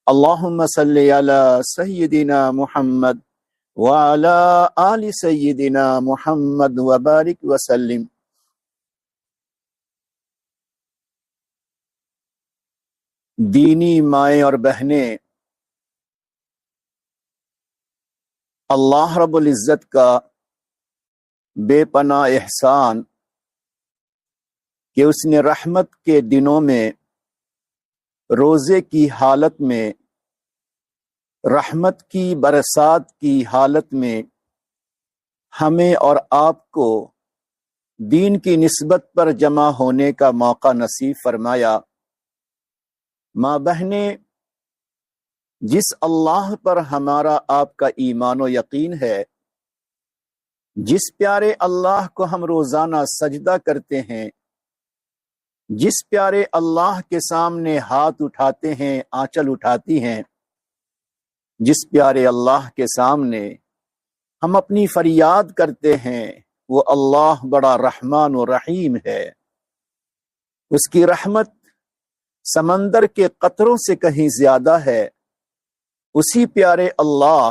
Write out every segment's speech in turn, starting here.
اللہم صلی علی سیدنا محمد وعلی آل سیدنا محمد وبارک وسلم۔ دینی مائیں اور بہنیں، اللہ رب العزت کا بے پناہ احسان کہ اس نے رحمت کے دنوں میں روزے کی حالت میں، رحمت کی برسات کی حالت میں ہمیں اور آپ کو دین کی نسبت پر جمع ہونے کا موقع نصیب فرمایا۔ ماں بہنیں، جس اللہ پر ہمارا آپ کا ایمان و یقین ہے، جس پیارے اللہ کو ہم روزانہ سجدہ کرتے ہیں، جس پیارے اللہ کے سامنے ہاتھ اٹھاتے ہیں، آنچل اٹھاتی ہیں، جس پیارے اللہ کے سامنے ہم اپنی فریاد کرتے ہیں، وہ اللہ بڑا رحمان و رحیم ہے۔ اس کی رحمت سمندر کے قطروں سے کہیں زیادہ ہے۔ اسی پیارے اللہ،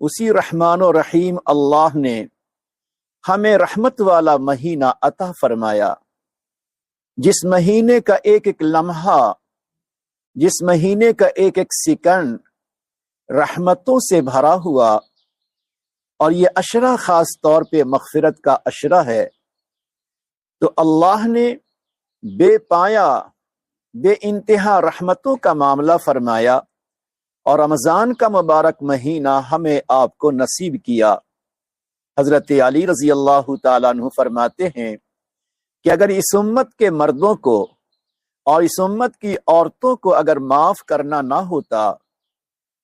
اسی رحمان و رحیم اللہ نے ہمیں رحمت والا مہینہ عطا فرمایا، جس مہینے کا ایک ایک لمحہ، جس مہینے کا ایک ایک سیکنڈ رحمتوں سے بھرا ہوا، اور یہ عشرہ خاص طور پہ مغفرت کا عشرہ ہے۔ تو اللہ نے بے پایا، بے انتہا رحمتوں کا معاملہ فرمایا، اور رمضان کا مبارک مہینہ ہمیں آپ کو نصیب کیا۔ حضرت علی رضی اللہ تعالیٰ عنہ فرماتے ہیں کہ اگر اس امت کے مردوں کو اور اس امت کی عورتوں کو اگر معاف کرنا نہ ہوتا،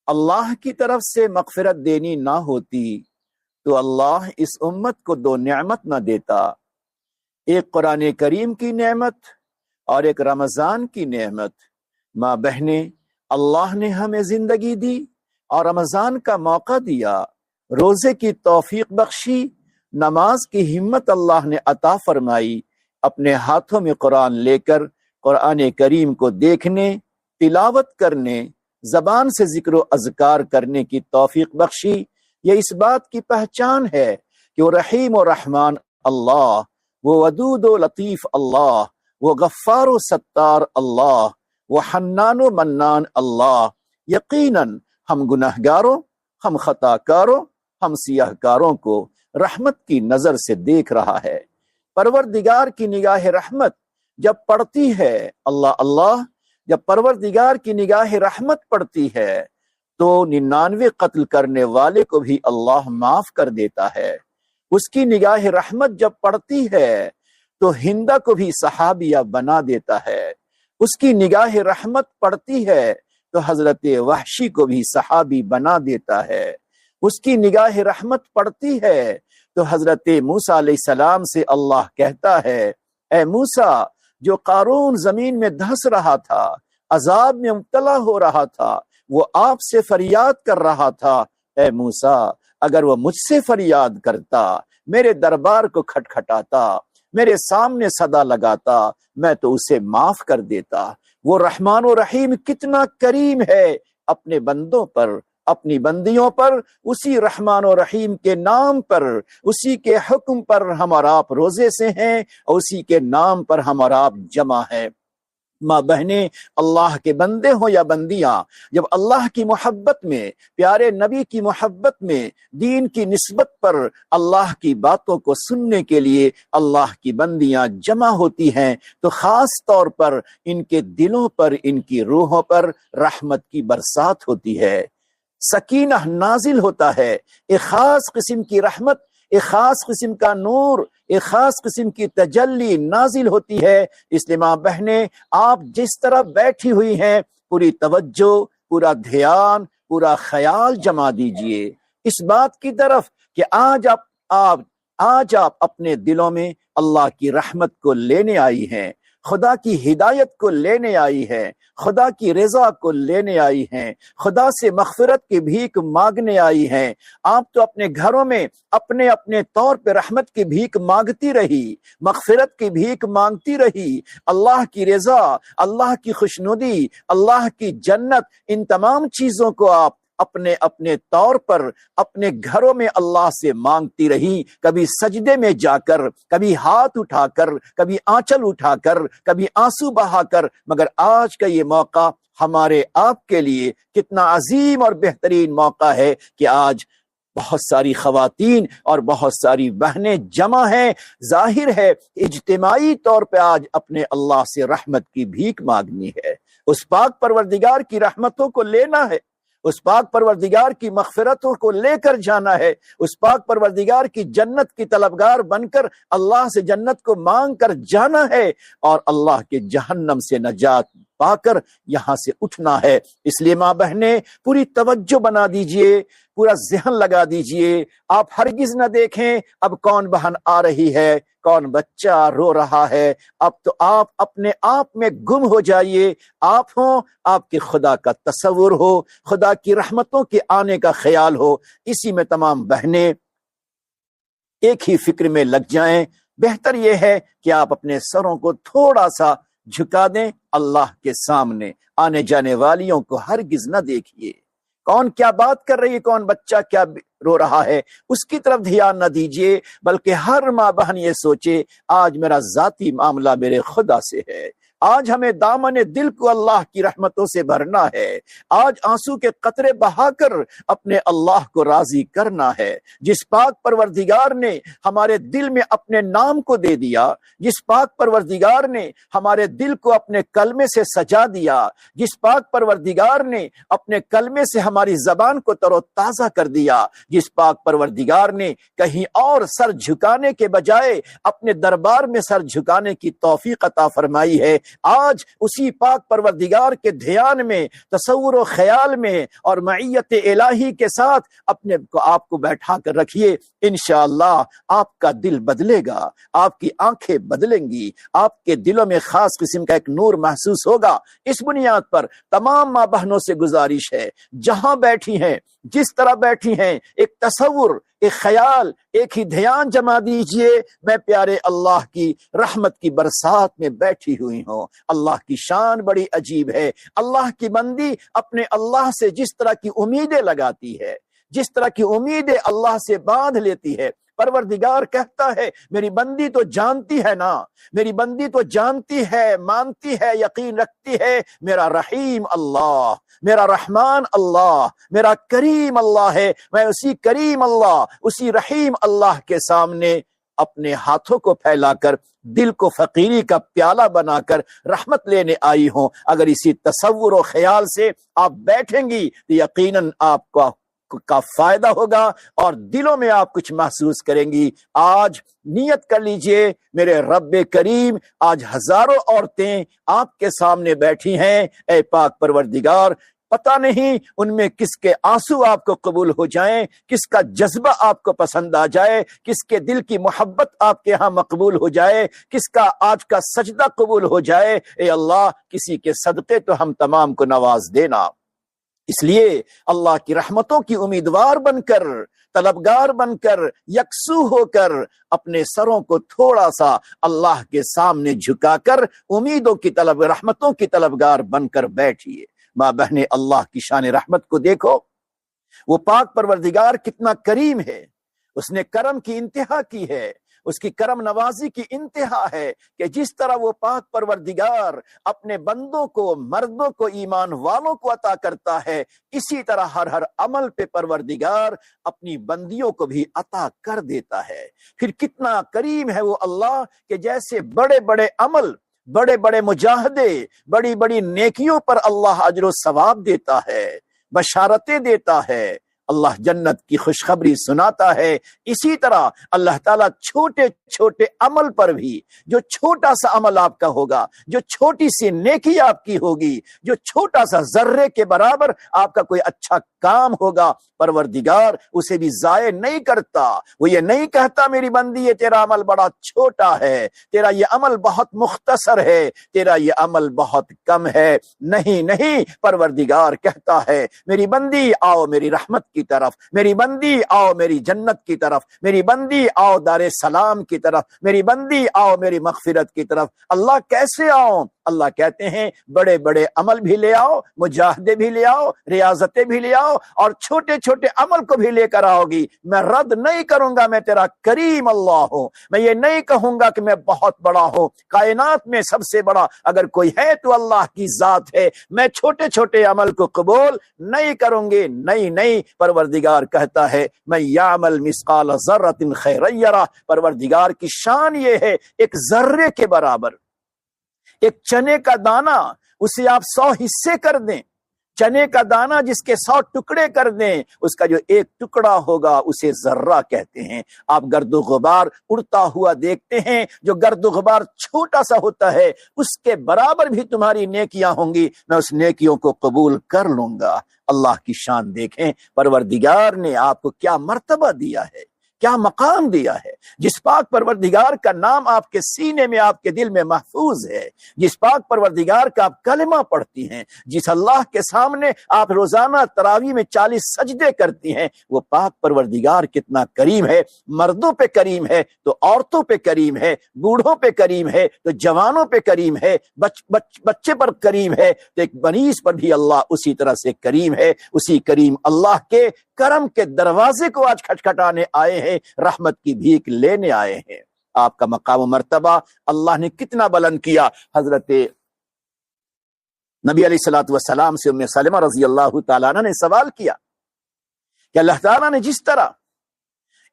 اللہ کی طرف سے مغفرت دینی نہ ہوتی، تو اللہ اس امت کو دو نعمت نہ دیتا، ایک قرآن کریم کی نعمت اور ایک رمضان کی نعمت۔ ماں بہنیں، اللہ نے ہمیں زندگی دی اور رمضان کا موقع دیا، روزے کی توفیق بخشی، نماز کی ہمت اللہ نے عطا فرمائی، اپنے ہاتھوں میں قرآن لے کر قرآن کریم کو دیکھنے، تلاوت کرنے، زبان سے ذکر و اذکار کرنے کی توفیق بخشی۔ یہ اس بات کی پہچان ہے کہ وہ رحیم و رحمان اللہ، وہ ودود و لطیف اللہ، وہ غفار و ستار اللہ، وہ حنان و منان اللہ۔ یقیناً ہم گناہگاروں، ہم خطا کاروں، ہم سیاہ کاروں کو رحمت کی نظر سے دیکھ رہا ہے۔ پروردگار کی نگاہ رحمت جب پڑتی ہے، اللہ، جب پروردگار کی نگاہ رحمت پڑتی ہے تو 99 قتل کرنے والے کو بھی اللہ معاف کر دیتا ہے۔ اس کی نگاہ رحمت جب پڑتی ہے تو ہندا کو بھی صحابیہ بنا دیتا ہے۔ اس کی نگاہ رحمت پڑتی ہے تو حضرت وحشی کو بھی صحابی بنا دیتا ہے۔ اس کی نگاہ رحمت پڑتی ہے تو حضرت موسیٰ علیہ السلام سے اللہ کہتا ہے، اے موسیٰ، جو قارون زمین میں دھس رہا تھا، عذاب میں مبتلا ہو رہا تھا، وہ آپ سے فریاد کر رہا تھا، اے موسیٰ، اگر وہ مجھ سے فریاد کرتا، میرے دربار کو کھٹکھٹاتا، میرے سامنے صدا لگاتا، میں تو اسے معاف کر دیتا۔ وہ رحمان و رحیم کتنا کریم ہے اپنے بندوں پر، اپنی بندیوں پر۔ اسی رحمان و رحیم کے نام پر، اسی کے حکم پر ہم اور آپ روزے سے ہیں، اور اسی کے نام پر ہم اور آپ جمع ہیں۔ ماں بہنیں، اللہ کے بندے ہوں یا بندیاں، جب اللہ کی محبت میں، پیارے نبی کی محبت میں، دین کی نسبت پر اللہ کی باتوں کو سننے کے لیے اللہ کی بندیاں جمع ہوتی ہیں تو خاص طور پر ان کے دلوں پر، ان کی روحوں پر رحمت کی برسات ہوتی ہے، سکینہ نازل ہوتا ہے، ایک خاص قسم کی رحمت، ایک خاص قسم کا نور، ایک خاص قسم کی تجلی نازل ہوتی ہے۔ اس لیے ماں بہنیں، آپ جس طرح بیٹھی ہوئی ہیں، پوری توجہ، پورا دھیان، پورا خیال جما دیجئے اس بات کی طرف کہ آج آپ اپنے دلوں میں اللہ کی رحمت کو لینے آئی ہیں۔ خدا کی ہدایت کو لینے آئی ہیں، خدا کی رضا کو لینے آئی ہیں، خدا سے مغفرت کی بھیک مانگنے آئی ہیں۔ آپ تو اپنے گھروں میں اپنے اپنے طور پہ رحمت کی بھیک مانگتی رہی، مغفرت کی بھیک مانگتی رہی، اللہ کی رضا، اللہ کی خوشنودی، اللہ کی جنت، ان تمام چیزوں کو آپ اپنے اپنے طور پر اپنے گھروں میں اللہ سے مانگتی رہی، کبھی سجدے میں جا کر، کبھی ہاتھ اٹھا کر، کبھی آنچل اٹھا کر، کبھی آنسو بہا کر۔ مگر آج کا یہ موقع ہمارے آپ کے لیے کتنا عظیم اور بہترین موقع ہے کہ آج بہت ساری خواتین اور بہت ساری بہنیں جمع ہیں۔ ظاہر ہے اجتماعی طور پہ آج اپنے اللہ سے رحمت کی بھیک مانگنی ہے، اس پاک پروردگار کی رحمتوں کو لینا ہے، اس پاک پروردگار کی مغفرتوں کو لے کر جانا ہے، اس پاک پروردگار کی جنت کی طلبگار بن کر اللہ سے جنت کو مانگ کر جانا ہے، اور اللہ کے جہنم سے نجات پا کر یہاں سے اٹھنا ہے۔ اس لیے ماں بہنیں پوری توجہ بنا دیجئے، پورا ذہن لگا دیجئے۔ آپ ہرگز نہ دیکھیں اب کون بہن آ رہی ہے، کون بچہ رو رہا ہے، اب تو آپ اپنے آپ میں گم ہو جائیے۔ آپ ہوں، آپ کے خدا کا تصور ہو، خدا کی رحمتوں کے آنے کا خیال ہو، اسی میں تمام بہنیں ایک ہی فکر میں لگ جائیں۔ بہتر یہ ہے کہ آپ اپنے سروں کو تھوڑا سا جھکا دیں اللہ کے سامنے، آنے جانے والیوں کو ہرگز نہ دیکھیے، کون کیا بات کر رہی ہے، کون بچہ کیا رو رہا ہے، اس کی طرف دھیان نہ دیجیے، بلکہ ہر ماں بہن یہ سوچے آج میرا ذاتی معاملہ میرے خدا سے ہے۔ آج ہمیں دامن دل کو اللہ کی رحمتوں سے بھرنا ہے، آج آنسو کے قطرے بہا کر اپنے اللہ کو راضی کرنا ہے۔ جس پاک پروردگار نے ہمارے دل میں اپنے نام کو دے دیا، جس پاک پروردگار نے ہمارے دل کو اپنے کلمے سے سجا دیا، جس پاک پروردگار نے اپنے کلمے سے ہماری زبان کو تر و تازہ کر دیا، جس پاک پروردگار نے کہیں اور سر جھکانے کے بجائے اپنے دربار میں سر جھکانے کی توفیق عطا فرمائی ہے، آج اسی پاک پروردگار کے دھیان میں، تصور و خیال میں اور معیت الہی کے ساتھ اپنے کو آپ کو بیٹھا کر رکھیے۔ انشاءاللہ آپ کا دل بدلے گا، آپ کی آنکھیں بدلیں گی، آپ کے دلوں میں خاص قسم کا ایک نور محسوس ہوگا۔ اس بنیاد پر تمام ماں بہنوں سے گزارش ہے، جہاں بیٹھی ہیں، جس طرح بیٹھی ہیں، ایک تصور، ایک خیال، ایک ہی دھیان جما دیجئے، میں پیارے اللہ کی رحمت کی برسات میں بیٹھی ہوئی ہوں۔ اللہ کی شان بڑی عجیب ہے۔ اللہ کی بندی اپنے اللہ سے جس طرح کی امیدیں لگاتی ہے، جس طرح کی امیدیں اللہ سے باندھ لیتی ہے، پروردگار کہتا ہے میری بندی تو جانتی ہے نا، میری بندی تو جانتی ہے، مانتی ہے، یقین رکھتی ہے، میرا رحیم اللہ، میرا رحمان اللہ، میرا کریم اللہ ہے۔ میں اسی کریم اللہ، اسی رحیم اللہ کے سامنے اپنے ہاتھوں کو پھیلا کر، دل کو فقیری کا پیالہ بنا کر رحمت لینے آئی ہوں۔ اگر اسی تصور و خیال سے آپ بیٹھیں گی تو یقیناً آپ کا فائدہ ہوگا اور دلوں میں آپ کچھ محسوس کریں گی۔ آج نیت کر لیجئے میرے رب کریم، آج ہزاروں عورتیں آپ کے سامنے بیٹھی ہیں، اے پاک پروردگار، پتہ نہیں ان میں کس کے آنسو آپ کو قبول ہو جائیں، کس کا جذبہ آپ کو پسند آ جائے، کس کے دل کی محبت آپ کے ہاں مقبول ہو جائے، کس کا آج کا سجدہ قبول ہو جائے۔ اے اللہ، کسی کے صدقے تو ہم تمام کو نواز دینا۔ اس لیے اللہ کی رحمتوں کی امیدوار بن کر، طلبگار بن کر، یکسو ہو کر اپنے سروں کو تھوڑا سا اللہ کے سامنے جھکا کر امیدوں کی طلب، رحمتوں کی طلبگار بن کر بیٹھیے۔ ماں بہنیں، اللہ کی شان رحمت کو دیکھو، وہ پاک پروردگار کتنا کریم ہے، اس نے کرم کی انتہا کی ہے، اس کی کرم نوازی کی انتہا ہے کہ جس طرح وہ پاک پروردگار اپنے بندوں کو، مردوں کو، ایمان والوں کو عطا کرتا ہے، اسی طرح ہر عمل پہ پروردگار اپنی بندیوں کو بھی عطا کر دیتا ہے۔ پھر کتنا کریم ہے وہ اللہ کہ جیسے بڑے بڑے عمل، بڑے بڑے مجاہدے، بڑی بڑی نیکیوں پر اللہ اجر و ثواب دیتا ہے، بشارتیں دیتا ہے، اللہ جنت کی خوشخبری سناتا ہے، اسی طرح اللہ تعالیٰ چھوٹے چھوٹے عمل پر بھی، جو چھوٹا سا عمل آپ کا ہوگا، جو چھوٹی سی نیکی آپ کی ہوگی، جو چھوٹا سا ذرے کے برابر آپ کا کوئی اچھا کام ہوگا، پروردگار اسے بھی ضائع نہیں کرتا. وہ یہ نہیں کہتا میری بندی یہ تیرا عمل بڑا چھوٹا ہے، تیرا یہ عمل بہت مختصر ہے، تیرا یہ عمل بہت کم ہے. نہیں نہیں، پروردگار کہتا ہے میری بندی آؤ میری رحمت کی طرف، میری بندی آؤ میری جنت کی طرف، میری بندی آؤ دار سلام کی طرف، میری بندی آؤ میری مغفرت کی طرف. اللہ کیسے آؤ؟ اللہ کہتے ہیں بڑے بڑے عمل بھی لے آؤ، مجاہدے بھی لے آؤ، ریاضتیں بھی لے آؤ، اور چھوٹے چھوٹے عمل کو بھی لے کر آؤ گی. میں رد نہیں کروں گا، میں تیرا کریم اللہ ہوں. میں یہ نہیں کہوں گا کہ میں بہت بڑا ہوں، کائنات میں سب سے بڑا اگر کوئی ہے تو اللہ کی ذات ہے. میں چھوٹے چھوٹے عمل کو قبول نہیں کروں گے. نہیں نہیں، پروردگار کہتا ہے میں یعمل مثقال ذرۃ خیرا یرہ. پروردگار کی شان یہ ہے ایک ذرے کے برابر، ایک چنے کا دانہ اسے آپ 100 حصے کر دیں، چنے کا دانہ جس کے 100 ٹکڑے کر دیں، اس کا جو ایک ٹکڑا ہوگا اسے ذرہ کہتے ہیں. آپ گرد و غبار اڑتا ہوا دیکھتے ہیں، جو گرد و غبار چھوٹا سا ہوتا ہے اس کے برابر بھی تمہاری نیکیاں ہوں گی، میں اس نیکیوں کو قبول کر لوں گا. اللہ کی شان دیکھیں، پروردگار نے آپ کو کیا مرتبہ دیا ہے، کیا مقام دیا ہے. جس پاک پروردگار کا نام آپ کے سینے میں، آپ کے دل میں محفوظ ہے، جس پاک پروردگار کا آپ کلمہ پڑھتی ہیں، جس اللہ کے سامنے آپ روزانہ تراویح میں 40 سجدے کرتی ہیں، وہ پاک پروردگار کتنا کریم ہے. مردوں پہ کریم ہے تو عورتوں پہ کریم ہے، بوڑھوں پہ کریم ہے تو جوانوں پہ کریم ہے، بچے پر کریم ہے تو ایک بنیس پر بھی اللہ اسی طرح سے کریم ہے. اسی کریم اللہ کے کرم کے دروازے کو آج کھٹکھٹانے آئے ہیں، رحمت کی بھیک لینے آئے ہیں. آپ کا مقام و مرتبہ اللہ نے کتنا بلند کیا. حضرت نبی علیہ الصلوۃ والسلام سے ام سلمہ رضی اللہ تعالیٰ عنہ نے سوال کیا کہ اللہ تعالیٰ نے جس طرح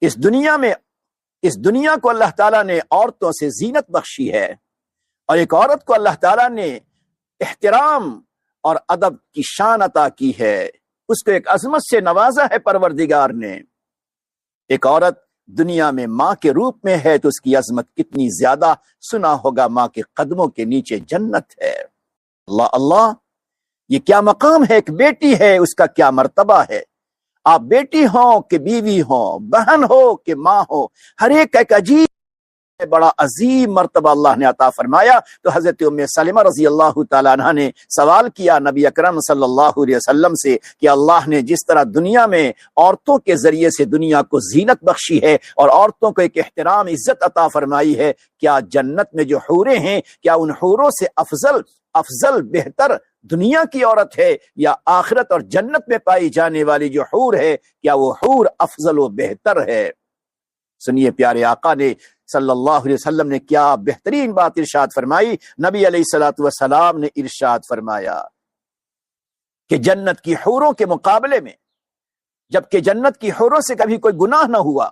اس دنیا کو اللہ تعالیٰ نے عورتوں سے زینت بخشی ہے، اور ایک عورت کو اللہ تعالیٰ نے احترام اور ادب کی شان عطا کی ہے، اس کو ایک عظمت سے نوازا ہے پروردگار نے. ایک عورت دنیا میں ماں کے روپ میں ہے تو اس کی عظمت کتنی زیادہ. سنا ہوگا ماں کے قدموں کے نیچے جنت ہے. اللہ اللہ، یہ کیا مقام ہے. ایک بیٹی ہے، اس کا کیا مرتبہ ہے. آپ بیٹی ہوں کہ بیوی ہوں، بہن ہو کہ ماں ہو، ہر ایک عجیب بڑا عظیم مرتبہ اللہ نے عطا فرمایا. تو حضرت ام سلمہ رضی اللہ تعالیٰ عنہ نے سوال کیا نبی اکرم صلی اللہ علیہ وسلم سے کہ اللہ نے جس طرح دنیا میں عورتوں کے ذریعے سے دنیا کو زینت بخشی ہے اور عورتوں کو ایک احترام عزت عطا فرمائی ہے، کیا جنت میں جو حوریں ہیں، کیا ان حوروں سے افضل بہتر دنیا کی عورت ہے، یا آخرت اور جنت میں پائی جانے والی جو حور ہے، کیا وہ حور افضل و بہتر ہے؟ سنیے پیارے آقا نے صلی اللہ علیہ وسلم نے کیا بہترین بات ارشاد فرمائی. نبی علیہ الصلوۃ والسلام نے ارشاد فرمایا کہ جنت کی حوروں کے مقابلے میں، جبکہ جنت کی حوروں سے کبھی کوئی گناہ نہ ہوا،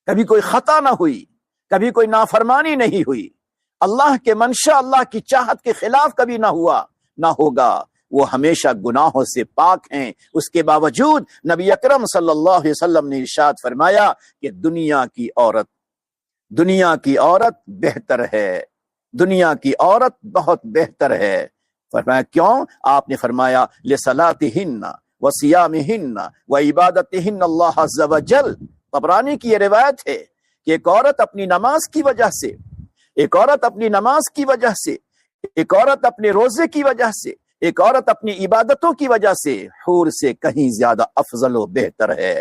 کبھی کوئی خطا نہ ہوئی، کبھی کوئی نافرمانی نہیں ہوئی، اللہ کے منشا، اللہ کی چاہت کے خلاف کبھی نہ ہوا نہ ہوگا، وہ ہمیشہ گناہوں سے پاک ہیں. اس کے باوجود نبی اکرم صلی اللہ علیہ وسلم نے ارشاد فرمایا کہ دنیا کی عورت بہتر ہے، دنیا کی عورت بہت بہتر ہے. فرمایا کیوں؟ آپ نے فرمایا لصلاتہن وصیامہن وعبادتہن اللہ عز وجل. طبرانی کی یہ روایت ہے کہ ایک عورت اپنی نماز کی وجہ سے، ایک عورت اپنی نماز کی وجہ سے، ایک عورت اپنے روزے کی وجہ سے، ایک عورت اپنی عبادتوں کی وجہ سے حور سے کہیں زیادہ افضل و بہتر ہے.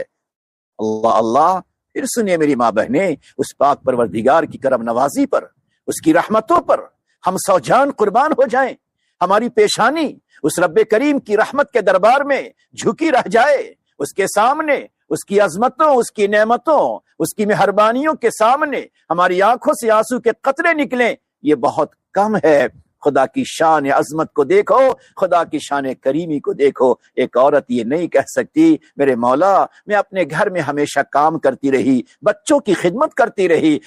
اللہ اللہ. پھر سنیے میری ماں بہنیں، اس پاک پروردگار کی کرم نوازی پر، اس کی رحمتوں پر ہم 100 جان قربان ہو جائیں. ہماری پیشانی اس رب کریم کی رحمت کے دربار میں جھکی رہ جائے، اس کے سامنے، اس کی عظمتوں، اس کی نعمتوں، اس کی مہربانیوں کے سامنے ہماری آنکھوں سے آنسو کے قطرے نکلیں، یہ بہت کم ہے. خدا کی شان عظمت کو دیکھو، خدا کی شان کریمی کو دیکھو. ایک عورت یہ نہیں کہہ سکتی میرے مولا میں اپنے گھر میں ہمیشہ کام کرتی رہی، بچوں کی خدمت کرتی رہی،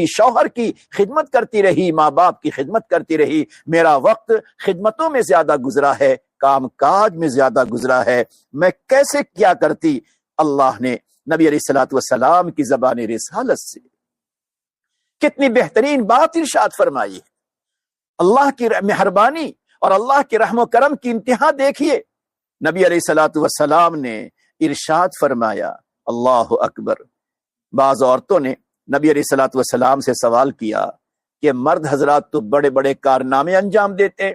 شوہر کی خدمت کرتی رہی، ماں باپ کی خدمت کرتی رہی، میرا وقت خدمتوں میں زیادہ گزرا ہے، کام کاج میں زیادہ گزرا ہے، میں کیسے کیا کرتی؟ اللہ نے نبی علیہ الصلوۃ والسلام کی زبان رسالت سے کتنی بہترین بات ارشاد فرمائی. اللہ کی مہربانی اور اللہ کے رحم و کرم کی انتہا دیکھیے. نبی علیہ الصلوۃ والسلام نے ارشاد فرمایا، اللہ اکبر، بعض عورتوں نے نبی علیہ الصلوۃ والسلام سے سوال کیا کہ مرد حضرات تو بڑے بڑے کارنامے انجام دیتے ہیں،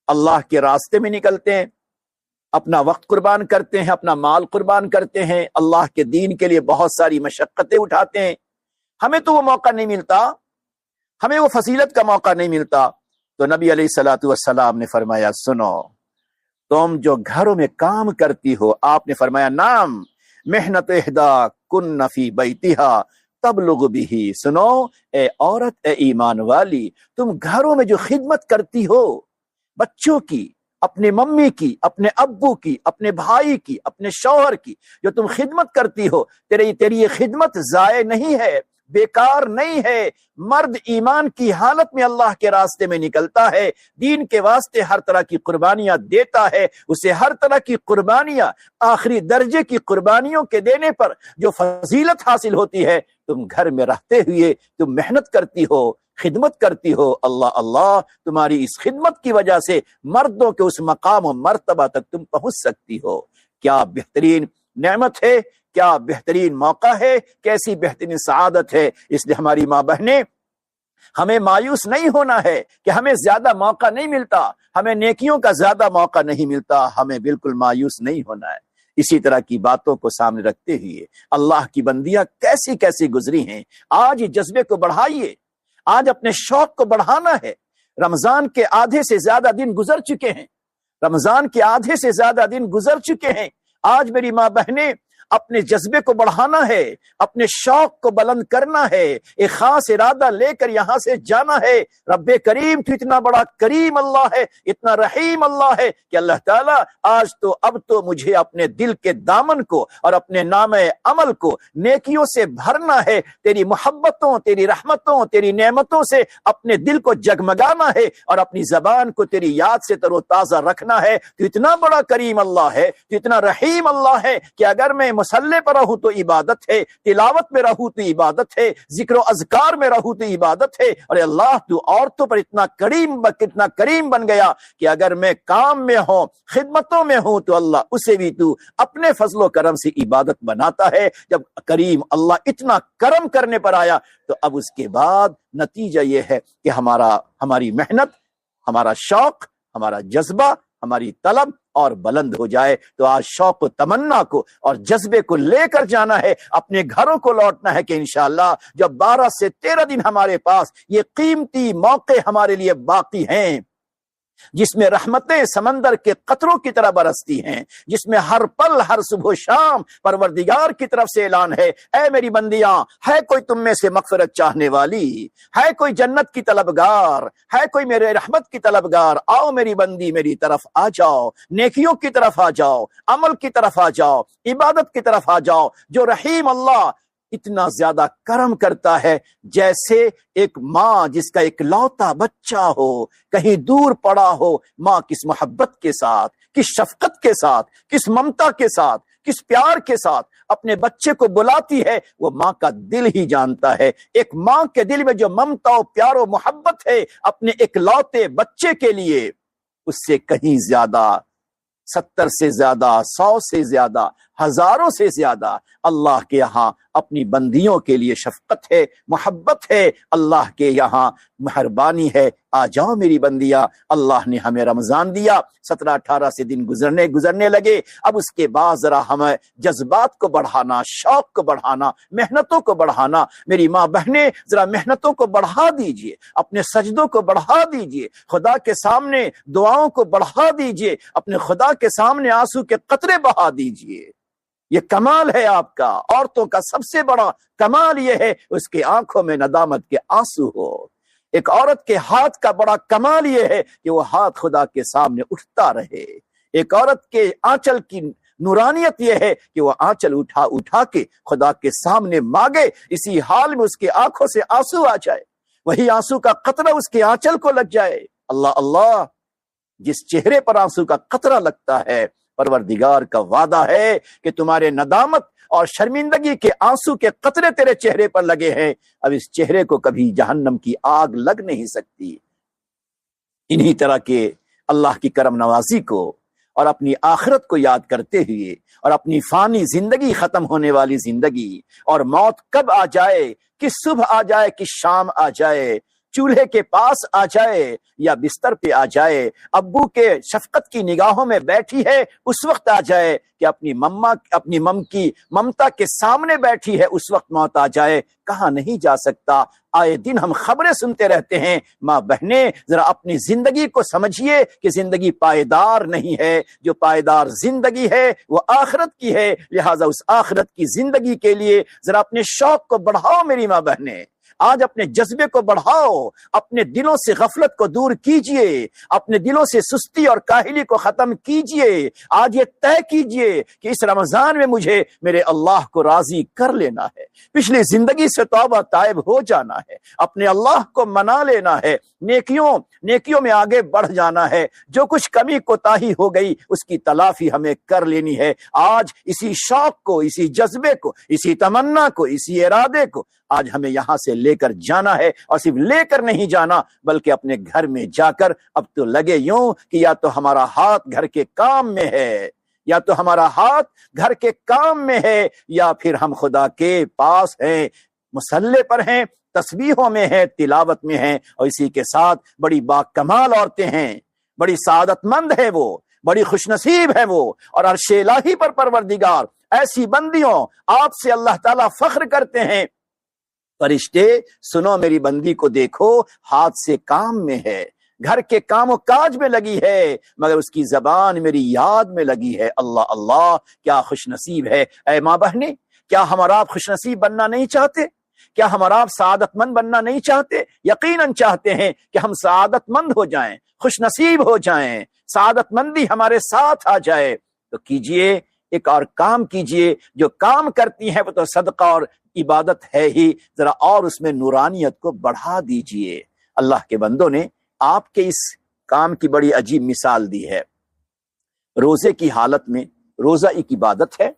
اللہ کے راستے میں نکلتے ہیں، اپنا وقت قربان کرتے ہیں، اپنا مال قربان کرتے ہیں، اللہ کے دین کے لیے بہت ساری مشقتیں اٹھاتے ہیں، ہمیں تو وہ موقع نہیں ملتا، ہمیں وہ فضیلت کا موقع نہیں ملتا۔ تو نبی علیہ الصلوۃ والسلام نے فرمایا، سنو، تم جو گھروں میں کام کرتی ہو، آپ نے فرمایا، نام محنت احدا کن فی بیتہا تبلغ بھی، سنو اے عورت، اے ایمان والی، تم گھروں میں جو خدمت کرتی ہو، بچوں کی، اپنے ممی کی، اپنے ابو کی، اپنے بھائی کی، اپنے شوہر کی، جو تم خدمت کرتی ہو، تیری یہ خدمت ضائع نہیں ہے، بیکار نہیں ہے۔ مرد ایمان کی حالت میں اللہ کے راستے میں نکلتا ہے، دین کے واسطے ہر طرح کی قربانیاں دیتا ہے، اسے ہر طرح کی قربانیاں، آخری درجے کی قربانیوں کے دینے پر جو فضیلت حاصل ہوتی ہے، تم گھر میں رہتے ہوئے تم محنت کرتی ہو، خدمت کرتی ہو، اللہ اللہ، تمہاری اس خدمت کی وجہ سے مردوں کے اس مقام و مرتبہ تک تم پہنچ سکتی ہو۔ کیا بہترین نعمت ہے، کیا بہترین موقع ہے، کیسی بہترین سعادت ہے۔ اس لیے ہماری ماں بہنیں، ہمیں مایوس نہیں ہونا ہے کہ ہمیں زیادہ موقع نہیں ملتا، ہمیں نیکیوں کا زیادہ موقع نہیں ملتا، ہمیں بالکل مایوس نہیں ہونا ہے۔ اسی طرح کی باتوں کو سامنے رکھتے ہوئے اللہ کی بندیاں کیسی کیسی گزری ہیں، آج اس جذبے کو بڑھائیے، آج اپنے شوق کو بڑھانا ہے۔ رمضان کے آدھے سے زیادہ دن گزر چکے ہیں، رمضان کے آدھے سے زیادہ دن گزر چکے ہیں۔ آج میری ماں بہنیں، اپنے جذبے کو بڑھانا ہے، اپنے شوق کو بلند کرنا ہے، ایک خاص ارادہ لے کر یہاں سے جانا ہے۔ رب کریم تو اتنا بڑا کریم اللہ ہے، اتنا رحیم اللہ ہے کہ اللہ تعالیٰ آج تو اب تو مجھے اپنے دل کے دامن کو اور اپنے نامہ عمل کو نیکیوں سے بھرنا ہے، تیری محبتوں، تیری رحمتوں، تیری نعمتوں سے اپنے دل کو جگمگانا ہے اور اپنی زبان کو تیری یاد سے تر و تازہ رکھنا ہے۔ تو اتنا بڑا کریم اللہ ہے، تو اتنا رحیم اللہ ہے کہ اگر میں مصلی پر رہوں تو عبادت ہے، تلاوت میں رہوں تو عبادت ہے، ذکر و اذکار میں رہوں تو عبادت ہے، اور اللہ تو عورتوں پر اتنا کریم بن گیا کہ اگر میں کام میں ہوں، خدمتوں میں ہوں، تو اللہ اسے بھی تو اپنے فضل و کرم سے عبادت بناتا ہے۔ جب کریم اللہ اتنا کرم کرنے پر آیا تو اب اس کے بعد نتیجہ یہ ہے کہ ہماری محنت، ہمارا شوق، ہمارا جذبہ، ہماری طلب اور بلند ہو جائے۔ تو آج شوق و تمنا کو اور جذبے کو لے کر جانا ہے، اپنے گھروں کو لوٹنا ہے کہ انشاءاللہ جب 12 سے 13 دن ہمارے پاس یہ قیمتی موقع ہمارے لیے باقی ہیں، جس میں رحمتیں سمندر کے قطروں کی طرح برستی ہیں، جس میں ہر پل، ہر صبح و شام پروردگار کی طرف سے اعلان ہے، اے میری بندیاں، ہے کوئی تم میں سے مغفرت چاہنے والی، ہے کوئی جنت کی طلبگار، ہے کوئی میرے رحمت کی طلبگار، آؤ میری بندی میری طرف آ جاؤ، نیکیوں کی طرف آ جاؤ، عمل کی طرف آ جاؤ، عبادت کی طرف آ جاؤ۔ جو رحیم اللہ اتنا زیادہ کرم کرتا ہے، جیسے ایک ماں جس کا ایک لوتا بچہ ہو، کہیں دور پڑا ہو، ماں کس محبت کے ساتھ، کس شفقت کے ساتھ، کس ممتا کے ساتھ، کس پیار کے ساتھ اپنے بچے کو بلاتی ہے، وہ ماں کا دل ہی جانتا ہے۔ ایک ماں کے دل میں جو ممتا و پیار و محبت ہے اپنے ایک لوتے بچے کے لیے، اس سے کہیں زیادہ، 70 سے زیادہ، 100 سے زیادہ، ہزاروں سے زیادہ اللہ کے یہاں اپنی بندیوں کے لیے شفقت ہے، محبت ہے، اللہ کے یہاں مہربانی ہے۔ آ جاؤ میری بندیاں، اللہ نے ہمیں رمضان دیا، 17-18 سے دن گزرنے لگے، اب اس کے بعد ذرا ہمیں جذبات کو بڑھانا، شوق کو بڑھانا، محنتوں کو بڑھانا۔ میری ماں بہنیں ذرا محنتوں کو بڑھا دیجئے، اپنے سجدوں کو بڑھا دیجئے، خدا کے سامنے دعاؤں کو بڑھا دیجئے، اپنے خدا کے سامنے آنسو کے قطرے بہا دیجئے۔ یہ کمال ہے آپ کا، عورتوں کا سب سے بڑا کمال یہ ہے اس کے آنکھوں میں ندامت کے آنسو ہو۔ ایک عورت کے ہاتھ کا بڑا کمال یہ ہے کہ وہ ہاتھ خدا کے سامنے اٹھتا رہے۔ ایک عورت کے آنچل کی نورانیت یہ ہے کہ وہ آنچل اٹھا کے خدا کے سامنے مانگے، اسی حال میں اس کے آنکھوں سے آنسو آ جائے، وہی آنسو کا قطرہ اس کے آنچل کو لگ جائے۔ اللہ اللہ، جس چہرے پر آنسو کا قطرہ لگتا ہے، پروردگار کا وعدہ ہے کہ تمہارے ندامت اور شرمندگی کے آنسو کے قطرے تیرے چہرے پر لگے ہیں، اب اس چہرے کو کبھی جہنم کی آگ لگ نہیں سکتی۔ انہی طرح کے اللہ کی کرم نوازی کو اور اپنی آخرت کو یاد کرتے ہوئے اور اپنی فانی زندگی، ختم ہونے والی زندگی، اور موت کب آ جائے، کہ صبح آ جائے کہ شام آ جائے، چولہے کے پاس آ جائے یا بستر پہ آ جائے، ابو کے شفقت کی نگاہوں میں بیٹھی ہے اس وقت آ جائے، کہ اپنی مم کی ممتا کے سامنے بیٹھی ہے اس وقت موت آ جائے، کہاں نہیں جا سکتا۔ آئے دن ہم خبریں سنتے رہتے ہیں۔ ماں بہنیں، ذرا اپنی زندگی کو سمجھیے کہ زندگی پائیدار نہیں ہے، جو پائیدار زندگی ہے وہ آخرت کی ہے، لہٰذا اس آخرت کی زندگی کے لیے ذرا اپنے شوق کو بڑھاؤ میری ماں بہنیں، آج اپنے جذبے کو بڑھاؤ، اپنے دلوں سے غفلت کو دور کیجئے، اپنے دلوں سے سستی اور کاہلی کو ختم کیجئے۔ آج یہ طے کیجئے کہ اس رمضان میں مجھے میرے اللہ کو راضی کر لینا ہے، پچھلی زندگی سے توبہ تائب ہو جانا ہے، اپنے اللہ کو منا لینا ہے، نیکیوں میں آگے بڑھ جانا ہے، جو کچھ کمی کوتاہی ہو گئی اس کی تلافی ہمیں کر لینی ہے۔ آج اسی شوق کو، اسی جذبے کو، اسی تمنا کو، اسی ارادے کو آج ہمیں یہاں سے لے کر جانا ہے، اور صرف لے کر نہیں جانا بلکہ اپنے گھر میں جا کر اب تو لگے یوں کہ یا تو ہمارا ہاتھ گھر کے کام میں ہے، یا تو ہمارا ہاتھ گھر کے کام میں ہے، یا پھر ہم خدا کے پاس ہیں، مصلی پر ہیں، تسبیحوں میں ہیں، تلاوت میں ہیں، اور اسی کے ساتھ بڑی باکمال عورتیں ہیں، بڑی سعادت مند ہے وہ، بڑی خوش نصیب ہے وہ، اور عرش الہی پر پروردگار ایسی بندیوں آپ سے اللہ تعالیٰ فخر کرتے ہیں، فرشتے سنو میری بندی کو دیکھو، ہاتھ سے کام میں ہے، گھر کے کام و کاج میں لگی ہے، مگر اس کی زبان میری یاد میں لگی ہے۔ اللہ اللہ، کیا خوش نصیب ہے۔ اے ماں بہنیں، کیا ہم اور آپ خوش نصیب بننا نہیں چاہتے؟ کیا ہم اور آپ سعادت مند بننا نہیں چاہتے؟ یقیناً چاہتے ہیں کہ ہم سعادت مند ہو جائیں، خوش نصیب ہو جائیں، سعادت مندی ہمارے ساتھ آ جائے۔ تو کیجئے، ایک اور کام کیجئے، جو کام کرتی ہیں وہ تو صدقہ اور عبادت ہے ہی، ذرا اور اس میں نورانیت کو بڑھا دیجئے۔ اللہ کے بندوں نے آپ کے اس کام کی بڑی عجیب مثال دی ہے۔ روزے کی حالت میں، روزہ ایک عبادت ہے،